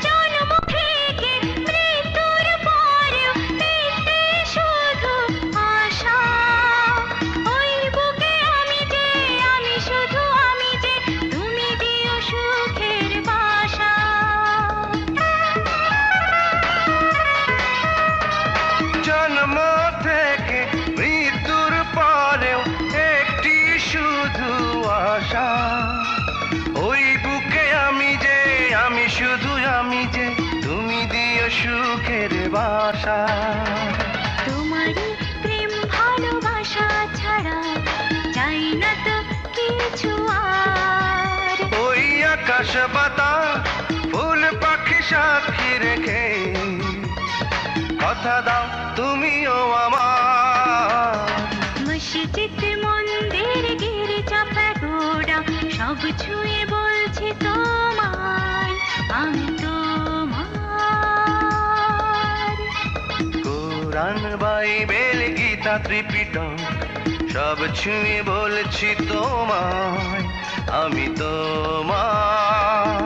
S11: জন্ম থেকে মৃত্যুর পরেও পেতে শুধু আশা। ওই বুকে আমি যে আমি শুধু আমি যে তুমি দিও সুখের বাসা।
S15: জন্ম থেকে মৃত্যুর পরেও একটি শুধু আশা। ওই বুকে আমি যে আমি শুধু আমি যে তুমি দিও সুখের বাসা।
S11: তোমারই প্রেম ভালোবাসা ছাড়া চাই না তো কিছু আর।
S15: ওই আকাশ বাতাস ফুল পাখি সাক্ষী রেখে কথা দাও তুমিও আমার।
S11: মসজিদ মন্দির গির্জা প্যাগোডা সব ছুঁয়ে বলছি তোমায় আমি তোমার।
S15: কোরআন বাইবেল গীতা ত্রিপিটক সব ছুঁয়ে বলছি তোমায় আমি তোমার।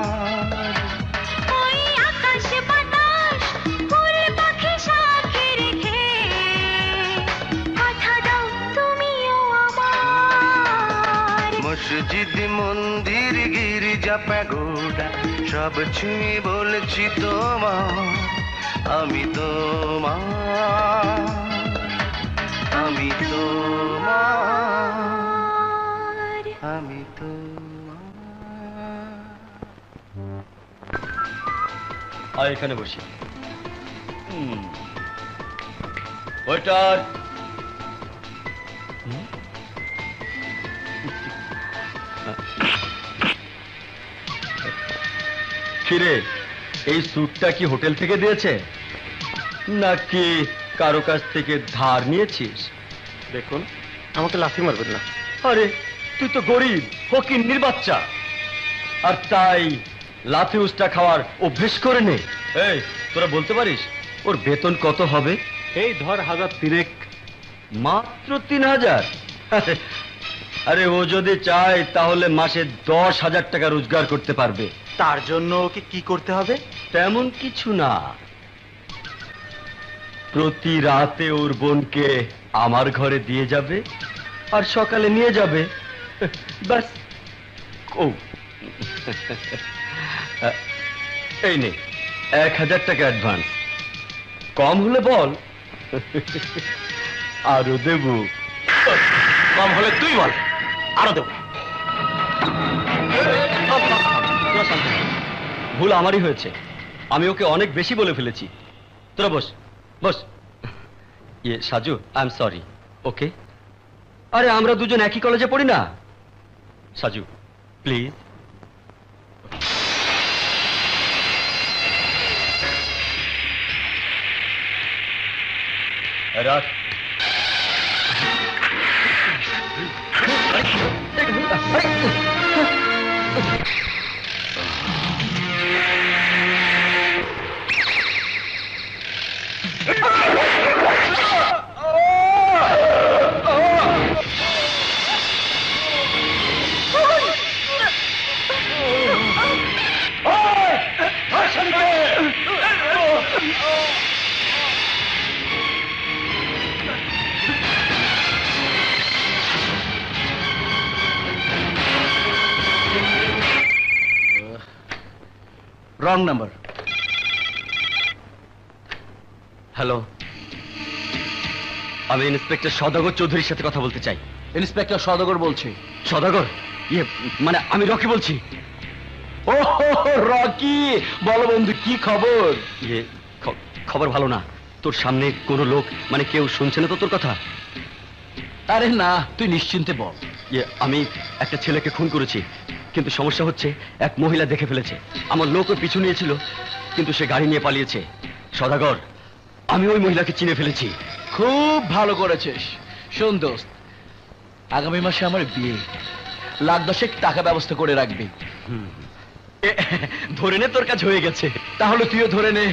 S11: ওই আকাশ বাতাস ফুল পাখি সাথে রেখে কথা দাও তুমিও আমার।
S15: মসজিদ মন্দির গির্জা প্যাগোডা সব ছুঁয়ে বলছি তোমার আমি তোমার আমি তোমার আমি তোমার।
S7: আর এখানে বসি। ওয়েটার
S16: কিরে, এই স্যুটটা কি হোটেল থেকে দিয়েছে নাকি কারো কাছ থেকে ধার নিয়েছিস?
S5: দেখুন, আমাকে লাথি মারবেন না।
S16: আরে তুই তো গরিব ফকিন্নির বাচ্চা, আর তাই লাথি উস্টা খাওয়ার অভ্যেস করে নে। এই তোরা বলতে পারিস ওর বেতন কত হবে?
S5: এই ধর 1003।
S16: মাত্র 3000? আরে ও যদি চায় তাহলে মাসে 10,000 টাকা রোজগার করতে পারবে।
S5: তার জন্য ওকে কি করতে হবে?
S16: তেমন কিছু না, প্রতি রাতে ওর বোনকে আমার ঘরে দিয়ে যাবে আর সকালে নিয়ে যাবে, ব্যাস। ও এই নে 1000 টাকা অ্যাডভান্স, কম হলে বল, আরো দেব।
S3: কম হলে তুই বল, আরো দেব।
S16: ভুল আমারই হয়েছে, আমি ওকে অনেক বেশি বলে ফেলেছি। তোরা বস বস। ইয়ে সাজু, আই এম সরি। ওকে, আরে আমরা দুজন একই কলেজে পড়ি না। সাজু প্লিজ। রাখ।
S14: Wrong number.
S16: হ্যালো, আমি ইন্সপেক্টর সদাগর চৌধুরীর সাথে কথা বলতে চাই।
S14: ইন্সপেক্টর সদাগর বলছি।
S16: সদাগর? ইয়ে মানে আমি রকি বলছি।
S14: ও রকি, বলো বন্ধু, কি খবর?
S16: ইয়ে খবর ভালো না। তোর সামনে কোনো লোক মানে কেউ শুনছে না তো তোর কথা?
S14: আরে না, তুই নিশ্চিন্তে বল।
S16: ইয়ে আমি একটা ছেলেকে খুন করেছি, কিন্তু সমস্যা হচ্ছে এক মহিলা দেখে ফেলেছে। আমার লোক ওর পিছু নিয়েছিল, কিন্তু সে গাড়ি নিয়ে পালিয়েছে। সদাগর, আমি ওই মহিলাকে চিনে ফেলেছি।
S14: খুব ভালো করেছিস। শোন দোস্ত, আগামী মাসে আমার বিয়ে, 1,10,000 টাকা ব্যবস্থা করে রাখবি।
S16: ধরে নে তোর কাজ হয়ে গেছে।
S14: তাহলে তুইও ধরে নে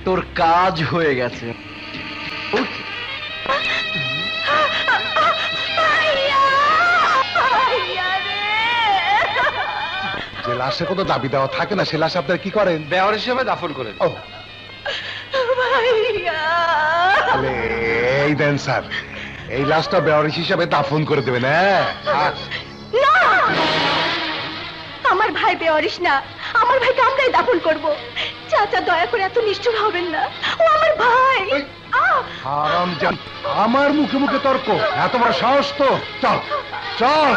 S14: তোর কাজ হয়ে গেছে।
S9: যে লাশে কোনো দাবি দেওয়া থাকে না, সে লাশ আপনারা কি করেন?
S5: বেওয়ার হিসেবে দাফন করেন।
S9: ও এই দেন স্যার, এই লাশটা বেওয়ারিশ হিসাবে দাফন করে দেবেন। হ্যাঁ,
S6: আমার ভাই বেওয়ারিশ না, আমার ভাইকে আমরাই দাফন করব। চাচা দয়া করে এত নিষ্ঠুর হবেন না, ও আমার ভাই।
S9: হারামজাদা, আমার মুখে মুখে তর্ক, এত বড় সাহস তো! চল চল।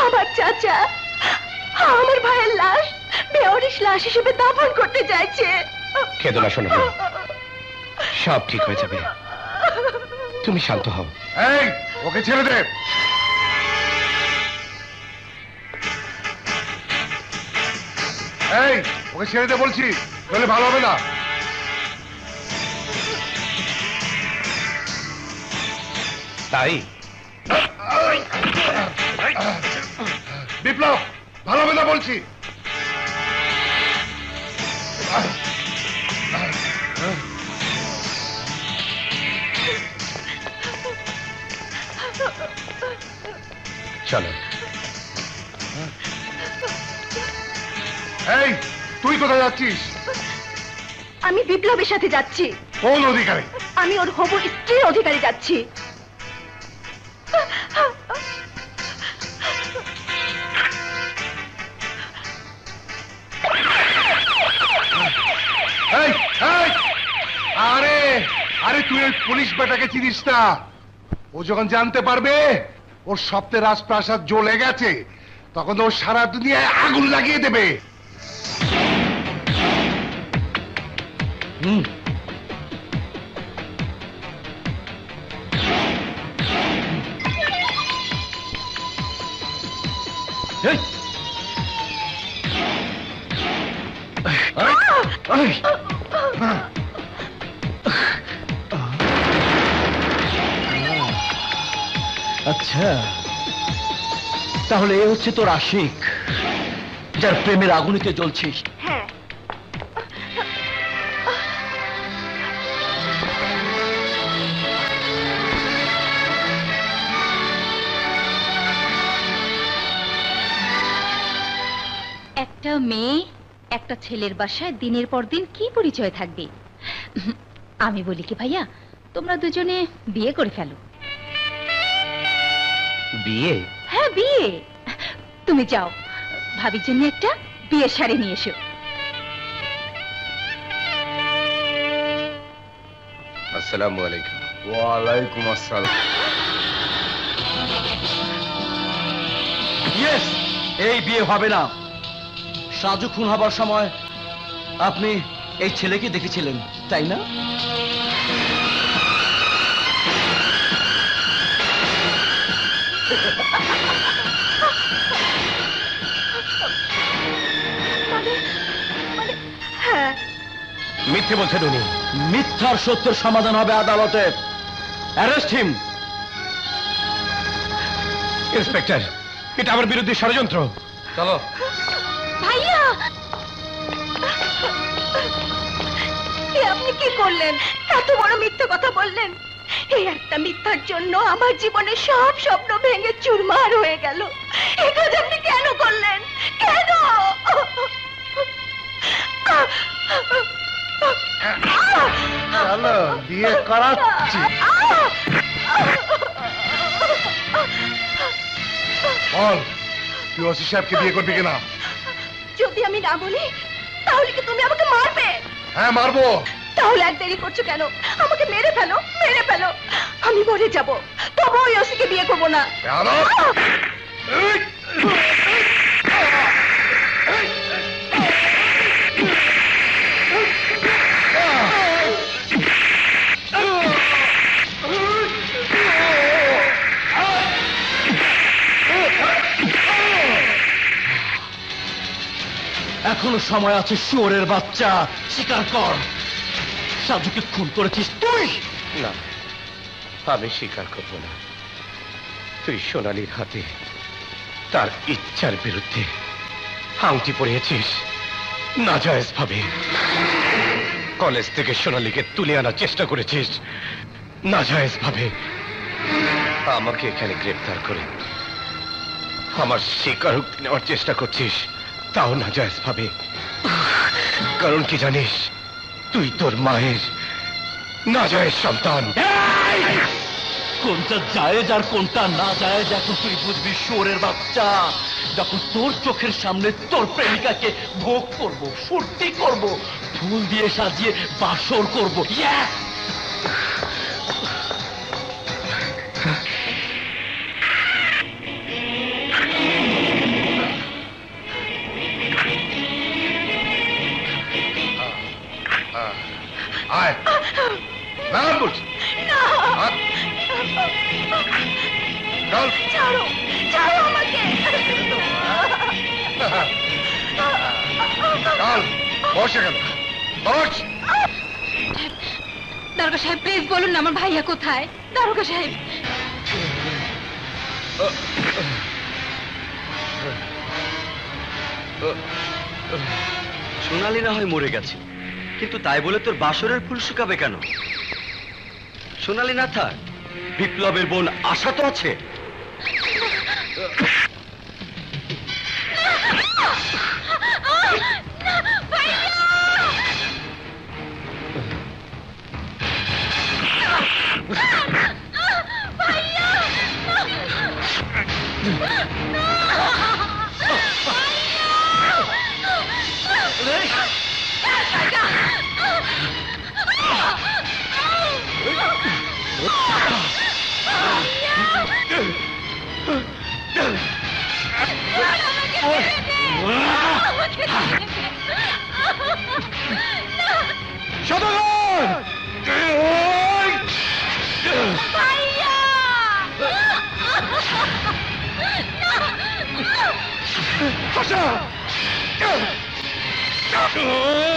S6: আমার চাচা আমার ভাইয়ের লাশ বেওয়ারিশ লাশ হিসেবে দাফন করতে চাইছে।
S3: কেঁদো না শোনো, সব ঠিক হয়ে যাবে, তুমি শান্ত হও।
S9: এই ওকে ছেড়ে দে। এই ওকে ছেড়ে দে বলছি, তাহলে ভালো হবে না।
S3: তাই
S9: বিপ্লব, ভালো হবে না বলছি।
S3: চলো।
S9: এই তুই কোথায় যাচ্ছিস?
S6: আমি বিপ্লবের সাথে যাচ্ছি।
S9: কোন অধিকারে?
S6: আমি ওর হবু স্ত্রীর অধিকারে যাচ্ছি।
S9: আরে আরে তুই ওই পুলিশ বেটাকে চিনিস না? ও যখন জানতে পারবে ওর সপ্তাহে রাজপ্রাসাদ জ্বলে গেছে, তখন ও সারা দুনিয়ায় আগুন লাগিয়ে দেবে।
S14: আচ্ছা, তাহলে এ হচ্ছে তোর আশিক, যার প্রেমের আগুনেতে জ্বলছিস।
S6: হ্যাঁ। একটা মেয়ে একটা ছেলের বাসায় দিনের পর দিন কি পরিচয় থাকবে? আমি বলি কি ভাইয়া, তোমরা দুজনে বিয়ে করে ফেলো।
S14: বিয়ে?
S6: হ্যাঁ বিয়ে। তুমি যাও, ভাবির জন্য একটা বিয়ের শাড়ি নিয়ে এসো।
S12: আসসালামু আলাইকুম। ওয়ালাইকুম আসসালাম।
S14: ইয়েস, এই বিয়ে হবে না। সাজু খুন হবার সময় আপনি এই ছেলেকে দেখেছিলেন, তাই না?
S6: হ্যাঁ।
S14: মিথ্যে বলছেন উনি। মিথ্যার সত্যের সমাধান হবে আদালতে। Arrest him.
S3: ইন্সপেক্টর, এটা আমার বিরুদ্ধে ষড়যন্ত্র।
S12: চলো।
S6: ভাইয়া, আপনি কি করলেন? এত বড় মিথ্যে কথা বললেন। এই একটা মিথ্যার জন্য আমার জীবনের সব স্বপ্ন ভেঙে চুরমার হয়ে গেল। এই কাজ আপনি কেন করলেন? কেন?
S9: চলো বিয়ে করাচ্ছি। বল, তুই ওসি সাহেবকে বিয়ে করবি কিনা?
S6: যদি আমি না বলি তাহলে কি তুমি আমাকে মারবে?
S9: হ্যাঁ মারবো।
S6: তাহলে আর দেরি করছো কেন? আমাকে মেরে ফেলো, মেরে ফেলো। আমি মরে যাব, তবু ওই ওসিকে বিয়ে করবো না।
S14: এখনো সময় আছে, শুয়োরের বাচ্চা। স্বীকার কর, সাজুকে খুন করেছিস তুই।
S3: না, আমি স্বীকার করব না। তুই সোনালীর হাতে তার ইচ্ছার বিরুদ্ধে আংটি পরিয়েছিস নাজায়েজ ভাবে। কলেজ থেকে সোনালীকে তুলে আনার চেষ্টা করেছিস নাজায়েজ ভাবে। আমাকে এখানে গ্রেফতার করে আমার স্বীকারোক্তি নেওয়ার চেষ্টা করছিস, তাও নাজায়েজ ভাবে। কারণ কি জানিস, তুই তোর মায়ের নাজায়েজ সন্তান।
S14: কোনটা জায়েজ আর কোনটা না জায়েজ এখন তুই বুঝবি, শুয়োরের বাচ্চা। যখন তোর চোখের সামনে তোর প্রেমিকাকে ভোগ করব, ফুর্তি করব, ফুল দিয়ে সাজিয়ে বাসর করব।
S9: আয় না বলছি।
S6: ছাড়ো, ছাড়ো আমাকে।
S9: চল, বস এখানে, বস।
S6: দারোগা সাহেব প্লিজ বলুন না আমার ভাইয়া কোথায়? দারোগা সাহেব।
S16: সোনালী না হয় মরে গেছে, কিন্তু তাই বলে তোর বাসরের ফুল শুকাবে কেন? সোনালী না থাক, বিপ্লবের বোন আশা তো আছে।
S11: ভাইয়া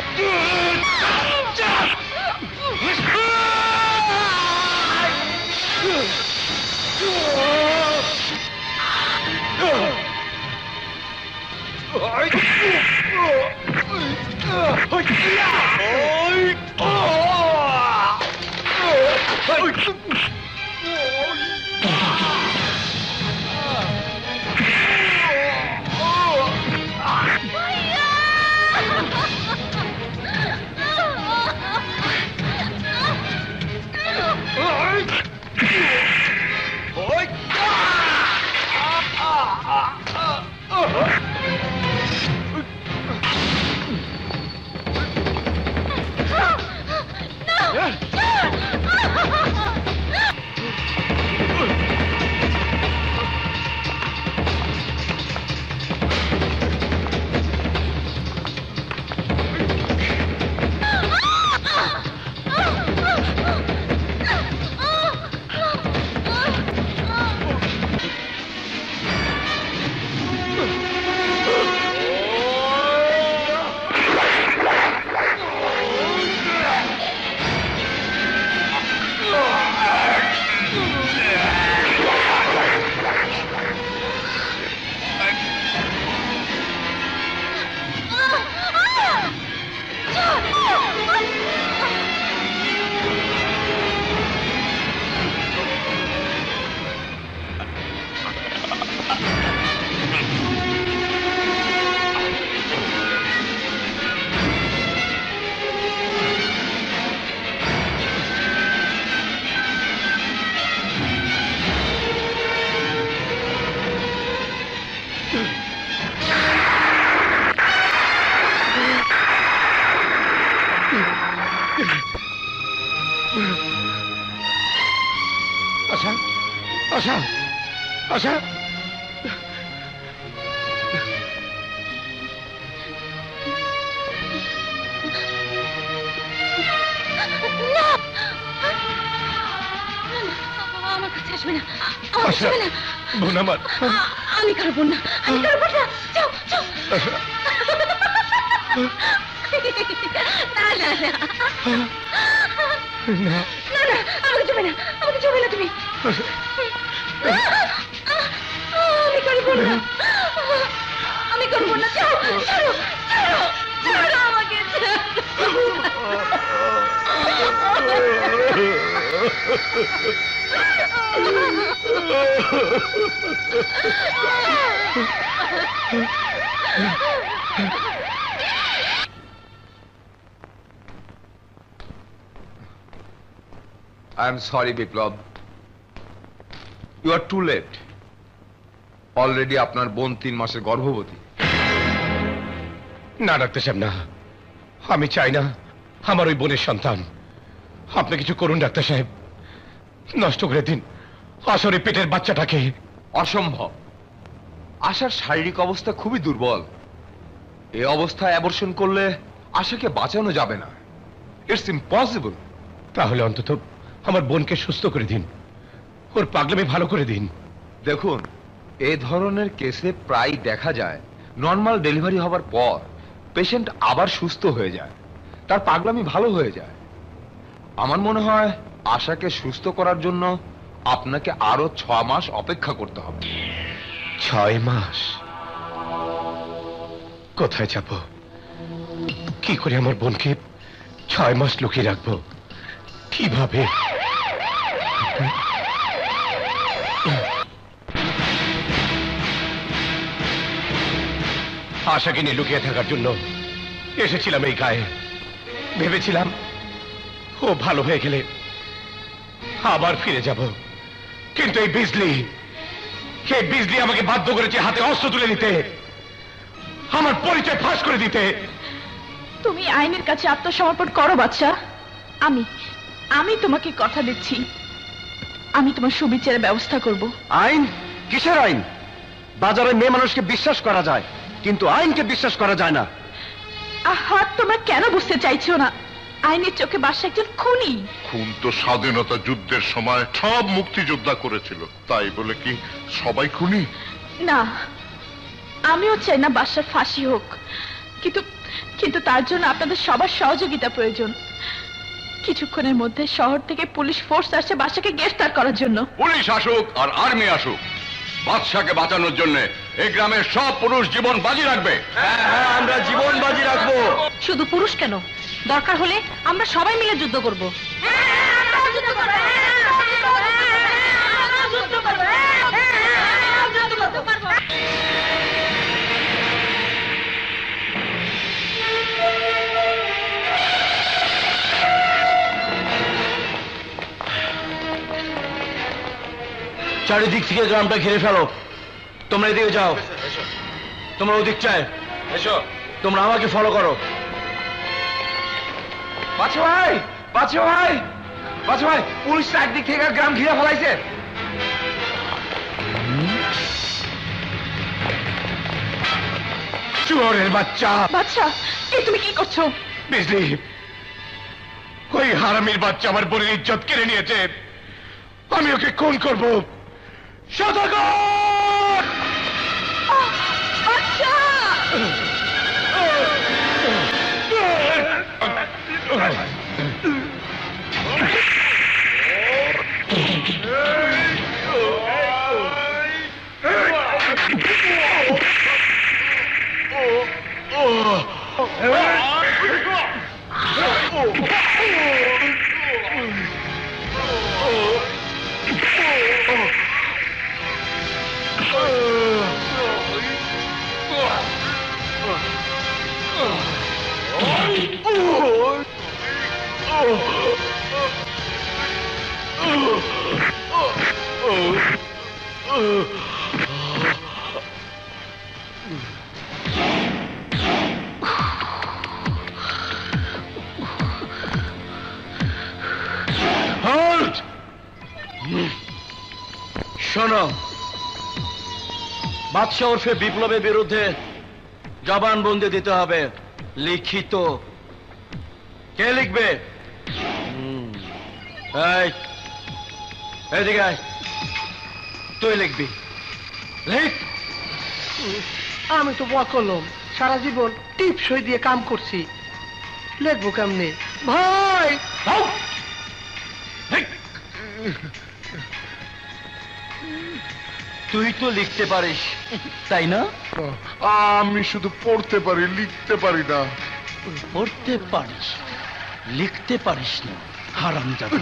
S3: আশা আশা আশা
S6: আমার কাছে আসবে না, আমার কাছে আসবে না।
S3: বোন আমার,
S6: আমি কারবো না, আমি কারবো না। যাও যাও। না না না
S3: না
S6: না না, আমাকে যাবে না, আমাকে যাবে না তুমি। আমি করবো না, আমি করবো না। যাও ছাড়ো ছাড়ো ছাড়ো আমাকে।
S8: I am sorry, Biplab. You are too late. Already আপনার বোন 3 মাসের গর্ভবতী।
S3: না ডাক্তার সাহেব, না, আমি চাই না আমার ওই বোনের সন্তান। আপনি কিছু করুন ডাক্তার সাহেব, নষ্ট করে দিন আসলে পেটের বাচ্চাটাকে।
S8: অসম্ভব। আশার শারীরিক অবস্থা খুবই দুর্বল। এই অবস্থায় অ্যাবর্শন করলে আশাকে বাঁচানো যাবে না। It's impossible.
S3: তাহলে অন্তত আমার বোনকে সুস্থ করে দিন, ওর পাগলামি ভালো করে দিন।
S8: দেখুন, এই ধরনের কেসে প্রায় দেখা যায় নর্মাল ডেলিভারি হবার পর পেশেন্ট আবার সুস্থ হয়ে যায়, তার পাগলামি ভালো হয়ে যায়। আমার মনে হয় আশাকে সুস্থ করার জন্য আপনাকে আরো 6 মাস অপেক্ষা করতে হবে।
S3: 6 মাস? কোথায় যাব? কি করে আমার বোনকে 6 মাস লুকিয়ে রাখবো? কিভাবে? আশাকে নিয়ে লুকিয়ে থাকার জন্য এসেছিলাম এই গায়ে। ভেবেছিলাম ও ভালো হয়ে গেলে আবার ফিরে যাব, কিন্তু এই বিজলি আমাকে বাধ্য করেছে হাতে অস্ত্র তুলে নিতে, আমার পরিচয় ফাঁস করে দিতে।
S10: তুমি আইনের কাছে আত্মসমর্পণ করো বাচ্চা। আমি তোমাকে কথা দিচ্ছি, আমি তোমার সুবিচারের ব্যবস্থা করব।
S5: আইন? কিসের আইন? বাজারে মেয়ে মানুষকে বিশ্বাস করা যায়, কিন্তু আইনকে বিশ্বাস করা যায় না।
S10: আহা, তোমরা কেন বুঝতে চাইছো না? আইনের চোখে বাদশা একজন খুনি।
S9: খুন তো স্বাধীনতা যুদ্ধের সময় সব মুক্তিযোদ্ধা করেছিল, তাই বলে কি সবাই খুনি?
S10: না, আমিও চাই না বাদশার ফাঁসি হোক, কিন্তু তার জন্য আপনাদের সবার সহযোগিতা প্রয়োজন। কিছুক্ষণের মধ্যে শহর থেকে পুলিশ ফোর্স আসছে বাদশাকে গ্রেফতার করার জন্য।
S1: পুলিশ আসুক আর আর্মি আসুক, বাদশাকে বাঁচানোর জন্য এই গ্রামের সব পুরুষ জীবন বাজি রাখবে।
S16: হ্যাঁ, আমরা জীবন বাজি রাখবো।
S17: শুধু পুরুষ কেন, দরকার হলে আমরা সবাই মিলে যুদ্ধ করব।
S14: চারিদিক থেকে গ্রামটা ঘিরে ফেলো। তোমরা এদিকে যাও, তোমরা ওদিক চায় এসো, তোমরা আমাকে ফলো করো।
S12: বাচ্চা ভাই, বাচ্চা ভাই, বাচ্চা ভাই, পুলিশ চারদিক থেকে গ্রাম ঘিরে ফেলাইছে।
S3: চোরের বাচ্চা!
S10: বাচ্চা, এই তুমি কি করছো?
S3: বিজলি, ওই হারামির বাচ্চা আমার বোনের ইজ্জত কেড়ে নিয়েছে। আমি ওকে খুন করব। সদাগর!
S10: বাচ্চা!
S14: শোনো, বাদশা ওরফে বিপ্লবের বিরুদ্ধে জবানবন্দি দিতে হবে, লিখিত। কে লিখবে? এদিকে আয়, তুই লিখবি। লিখ।
S2: আমি তো বকলম, সারা জীবন টিপ সই দিয়ে কাম করছি, লিখবো কেমনে ভাই?
S14: তুই তো লিখতে পারিস, তাই না?
S9: আমি শুধু পড়তে পারি, লিখতে পারি না।
S14: পড়তে পারিস, লিখতে পারিস না, হারামজাদা।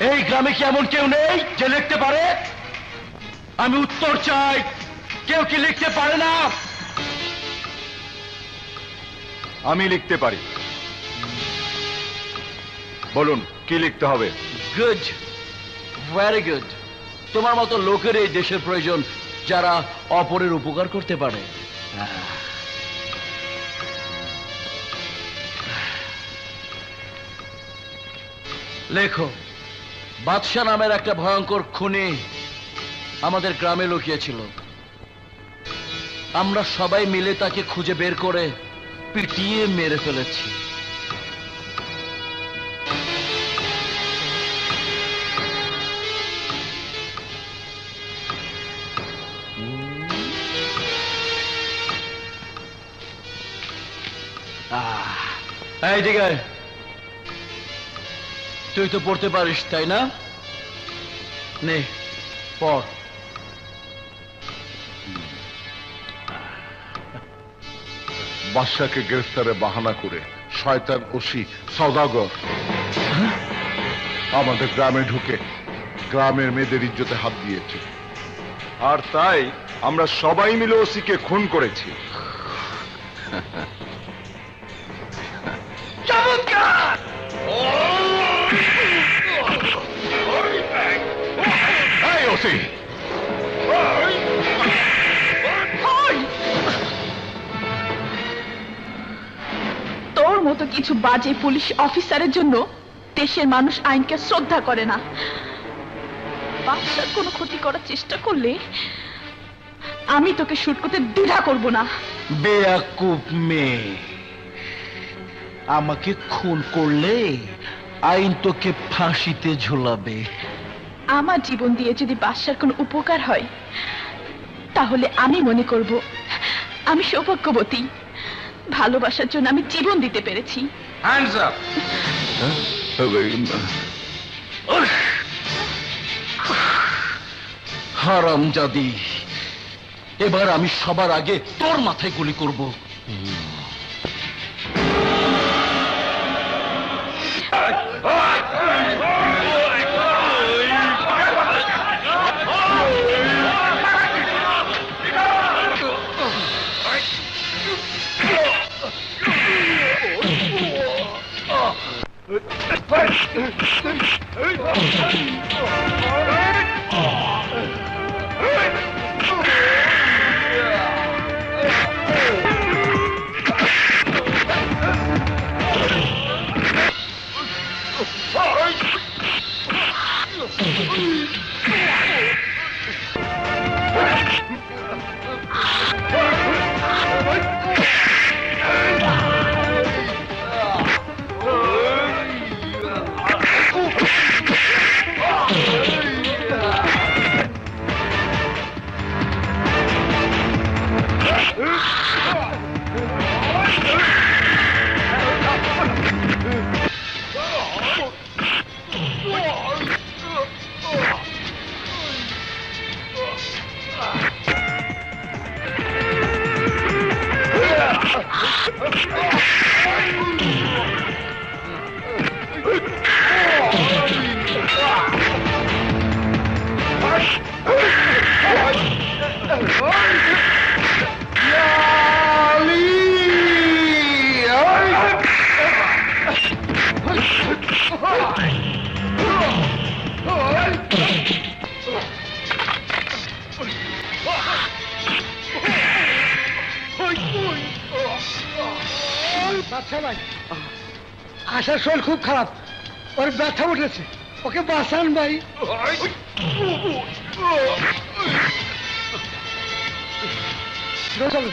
S14: এই গ্রামে কি এমন কেউ নেই যে লিখতে পারে? আমি উত্তর চাই, কেউ কি লিখতে পারে না?
S8: আমি লিখতে পারি। বলুন কি লিখতে হবে?
S14: Good, very good. তোমার মতো লোকের এই দেশের প্রয়োজন যারা অপরের উপকার করতে পারে। লেখো, বাদশা নামের একটা ভয়ঙ্কর খুনি আমাদের গ্রামে লুকিয়েছিল। আমরা সবাই মিলে তাকে খুঁজে বের করে পিটিয়ে মেরে ফেলেছি। এইদিকে আয়। তুই তো পড়তে পারিস, তাই না? নে পড়।
S9: বাদশাকে গ্রেফতারে বাহানা করে শয়তান ওসি সওদাগর আমাদের গ্রামে ঢুকে গ্রামের মেয়েদের ইজ্জতে হাত দিয়েছে।
S8: আর তাই আমরা সবাই মিলে ওসিকে খুন করেছি।
S3: চমৎকার! এই ওসি,
S10: তোর মতো কিছু বাজে পুলিশ অফিসারের জন্য দেশের মানুষ আইনকে শ্রদ্ধা করে না। বাচ্চার কোনো ক্ষতি করার চেষ্টা করলে আমি তোকে শুট করতে দ্বিধা করব না।
S14: বেয়াকুব মেয়ে, আমাকে খুন করলে আইন তোকে ফাঁসিতে ঝুলাবে।
S10: আমার জীবন দিয়ে যদি বাদশার কোনো উপকার হয় তাহলে আমি মনে করব আমি সৌভাগ্যবতী। ভালোবাসার জন্য আমি জীবন দিতে পেরেছি।
S12: Hands up.
S14: হারামজাদি, এবার আমি সবার আগে তোর মাথায় গুলি করব।
S2: বাচ্চা ভাই, আশার শরীর খুব খারাপ, ওর ব্যথা উঠেছে, ওকে বাঁচান ভাই। চলো।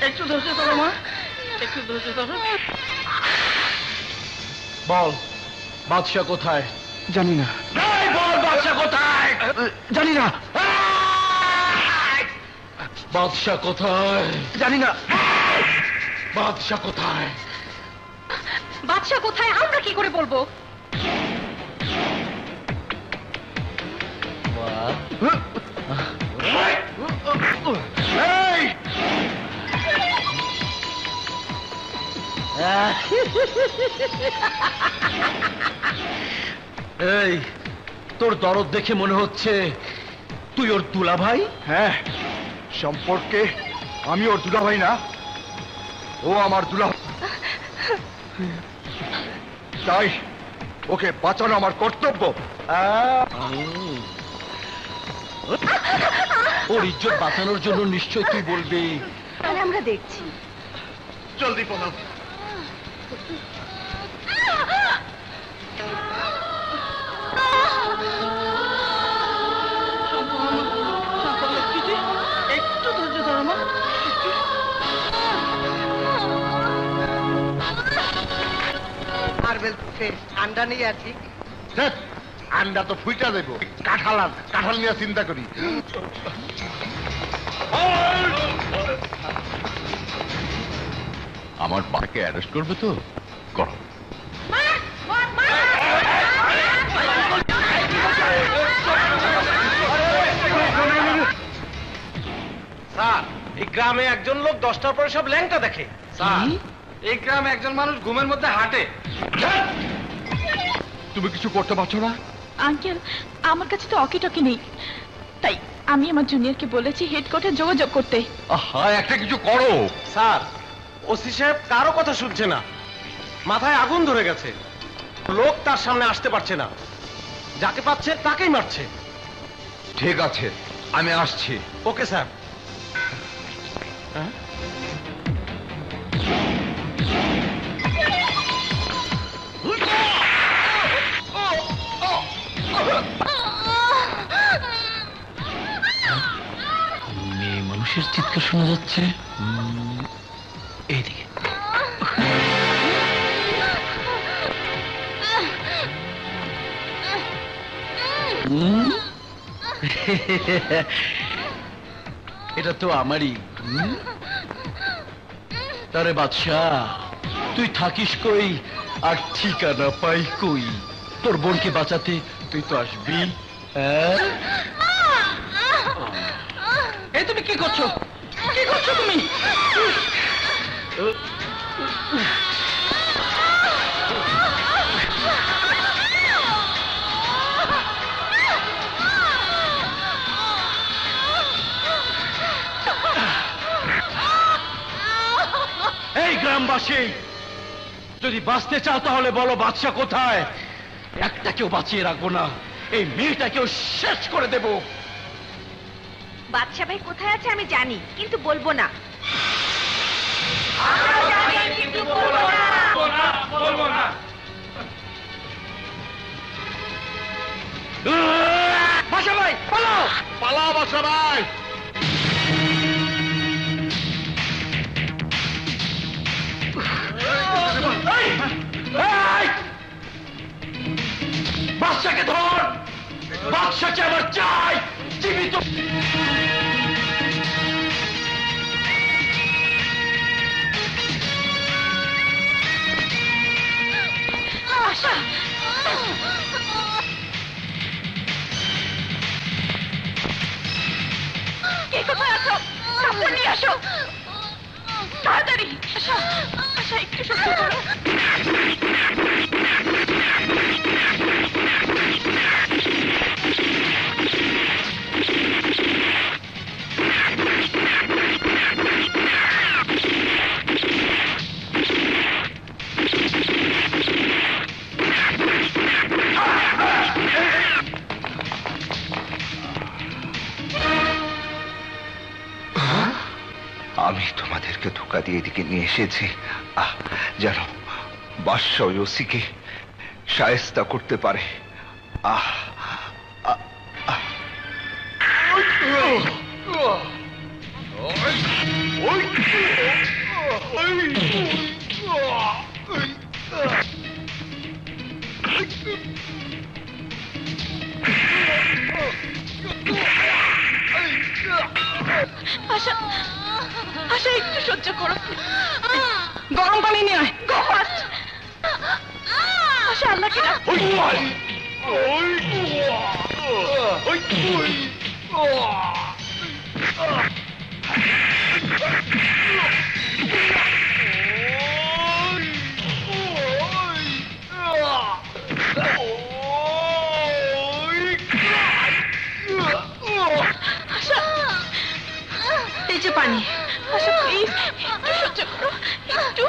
S4: একটু ধৈর্য ধরো মা, একটু ধৈর্য ধরো।
S14: বল বাদশা কোথায়?
S5: জানি না।
S14: বল বাদশা কোথায়?
S5: জানি না।
S14: বাদশা কোথায়?
S5: জানি না।
S14: বাদশা কোথায়?
S17: বাদশা কোথায় আমরা কি করে বলবো?
S14: এই তোর দরদ দেখে মনে হচ্ছে তুই ওর দুলা ভাই।
S8: হ্যাঁ, সম্পর্কে আমি ওর দুলা ভাই না, ও আমার দুলা। তাই ওকে বাঁচানো আমার কর্তব্য।
S14: ওর ইজ্জত বাঁচানোর জন্য নিশ্চয় তুই বলবি।
S17: তাহলে আমরা দেখছি।
S8: জলদি পড়াও।
S4: একটু ধৈর্য ধরো মা।
S13: মার্বেল ঠান্ডা নিয়ে আছি।
S9: আন্ডা তো ফুইটা দেবো, কাঁঠাল নিয়ে চিন্তা করি।
S1: আমার বাকে অ্যারেস্ট করবে তো করো।
S3: স্যার, এই গ্রামে একজন লোক 10টার পরে সব ল্যাংটা দেখে। স্যার, এই গ্রামে একজন মানুষ ঘুমের মধ্যে হাঁটে।
S8: তুমি কিছু করতে পারছো না?
S10: আঙ্কেল, আমার কাছে তো অকি টকি নেই, তাই আমি আমার জুনিয়রকে বলেছি হেডকোয়ার্টার যোগাযোগ করতে।
S8: একটা কিছু করো।
S3: স্যার, ওসি সাহেব কারো কথা শুনছে না, মাথায় আগুন ধরে গেছে, লোক তার সামনে আসতে পারছে না, যাকে পাচ্ছে তাকেই মারছে।
S8: ঠিক আছে, আমি আসছি।
S3: Okay sir.
S14: মেয়ে মানুষের চিৎকার শোনা যাচ্ছে এইদিকে। এটা তো আমারই। তারে বাদশা, তুই থাকিস কই আর ঠিকানা পাই কই? তোর বোনকে বাঁচাতে তুই তো আসবি।
S4: এই তুমি কি করছো? কি করছো তুমি?
S14: এই গ্রামবাসী, যদি বাঁচতে চাও তাহলে বলো বাদশা কোথায়? একটাকেও বাঁচিয়ে রাখবো না, এই মেয়েটাকেও শেষ করে দেব।
S6: বাদশা ভাই কোথায় আছে আমি জানি, কিন্তু বলবো না।
S14: বাদশা ভাই পালাও,
S9: পালাও বাদশা ভাই।
S14: বাদশাকে ধর, বাদশাকে আমার চাই জীবিত।
S6: আশা, কে কোথায় আছো? কাপড় নিয়ে আসো তাড়াতাড়ি। আশা, আশা একটু সহ্য করো।
S8: আমি তোমাদেরকে ধোকা দিয়ে এদিকে নিয়ে এসেছি যেন বাদশা ওসিকে শায়েস্তা করতে পারে।
S6: আশা, আশা একটু সহ্য করো। গরম পানি নিয়ে আয়। গো ফাস্ট। আশা আল্লাহকে ডাক। আশা, এই যে পানি। আশা প্লিজ একটু সহ্য করো, একটু।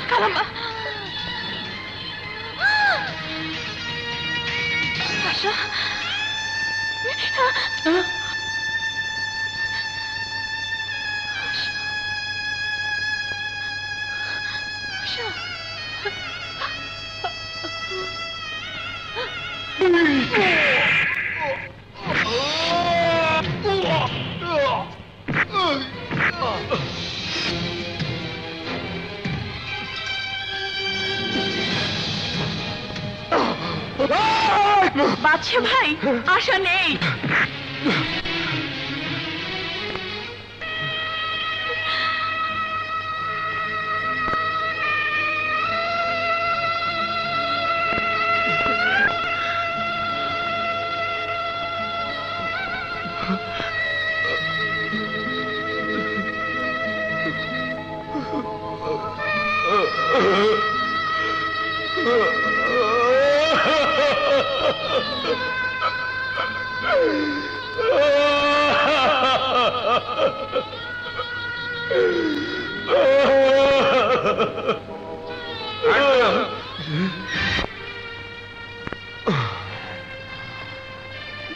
S6: কালাম্মা, আশা, বাদশা ভাই, আশা নেই।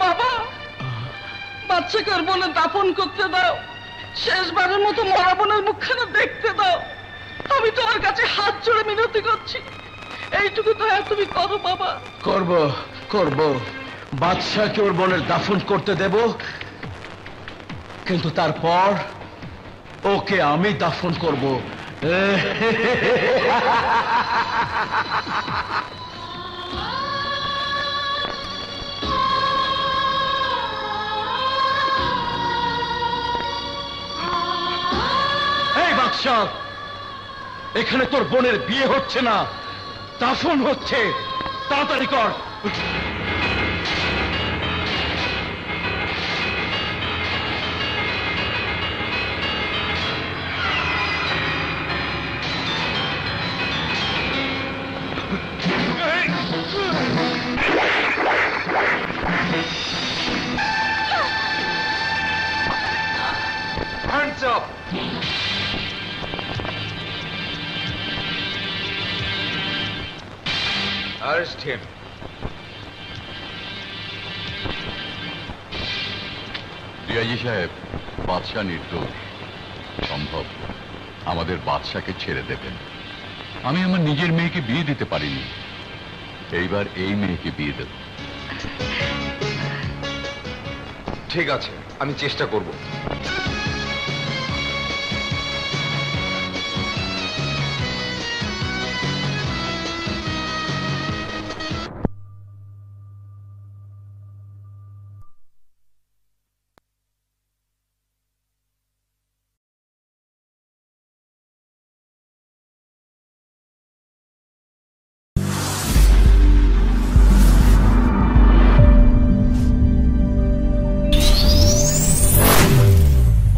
S4: বাবা, বাচ্চাকে ওর বোনের দাফন করতে দাও। শেষবারের মতো মরা বোনের মুখখানা দেখতে দাও। আমি তোমার কাছে হাত জোড়ে মিনতি করছি, এইটুকু দয়া তুমি করো বাবা।
S14: করব, করব। বাদশাকে ওর বোনের দাফন করতে দেব, কিন্তু তারপর ওকে আমি দাফন করব এই বাদশা, এখানে তোর বোনের বিয়ে হচ্ছে না, দাফন হচ্ছে। তাড়াতাড়ি কর।
S12: Hands up! Arrest him.
S1: DIG সাহেব, বাদশা নির্দোষ। সম্ভব আমাদের বাদশাকে ছেড়ে দেবেন। আমি আমার নিজের মেয়েকে বিয়ে দিতে পারিনি, এইবার এই মেয়েকে বিয়ে দেব।
S12: ঠিক আছে, আমি চেষ্টা করব।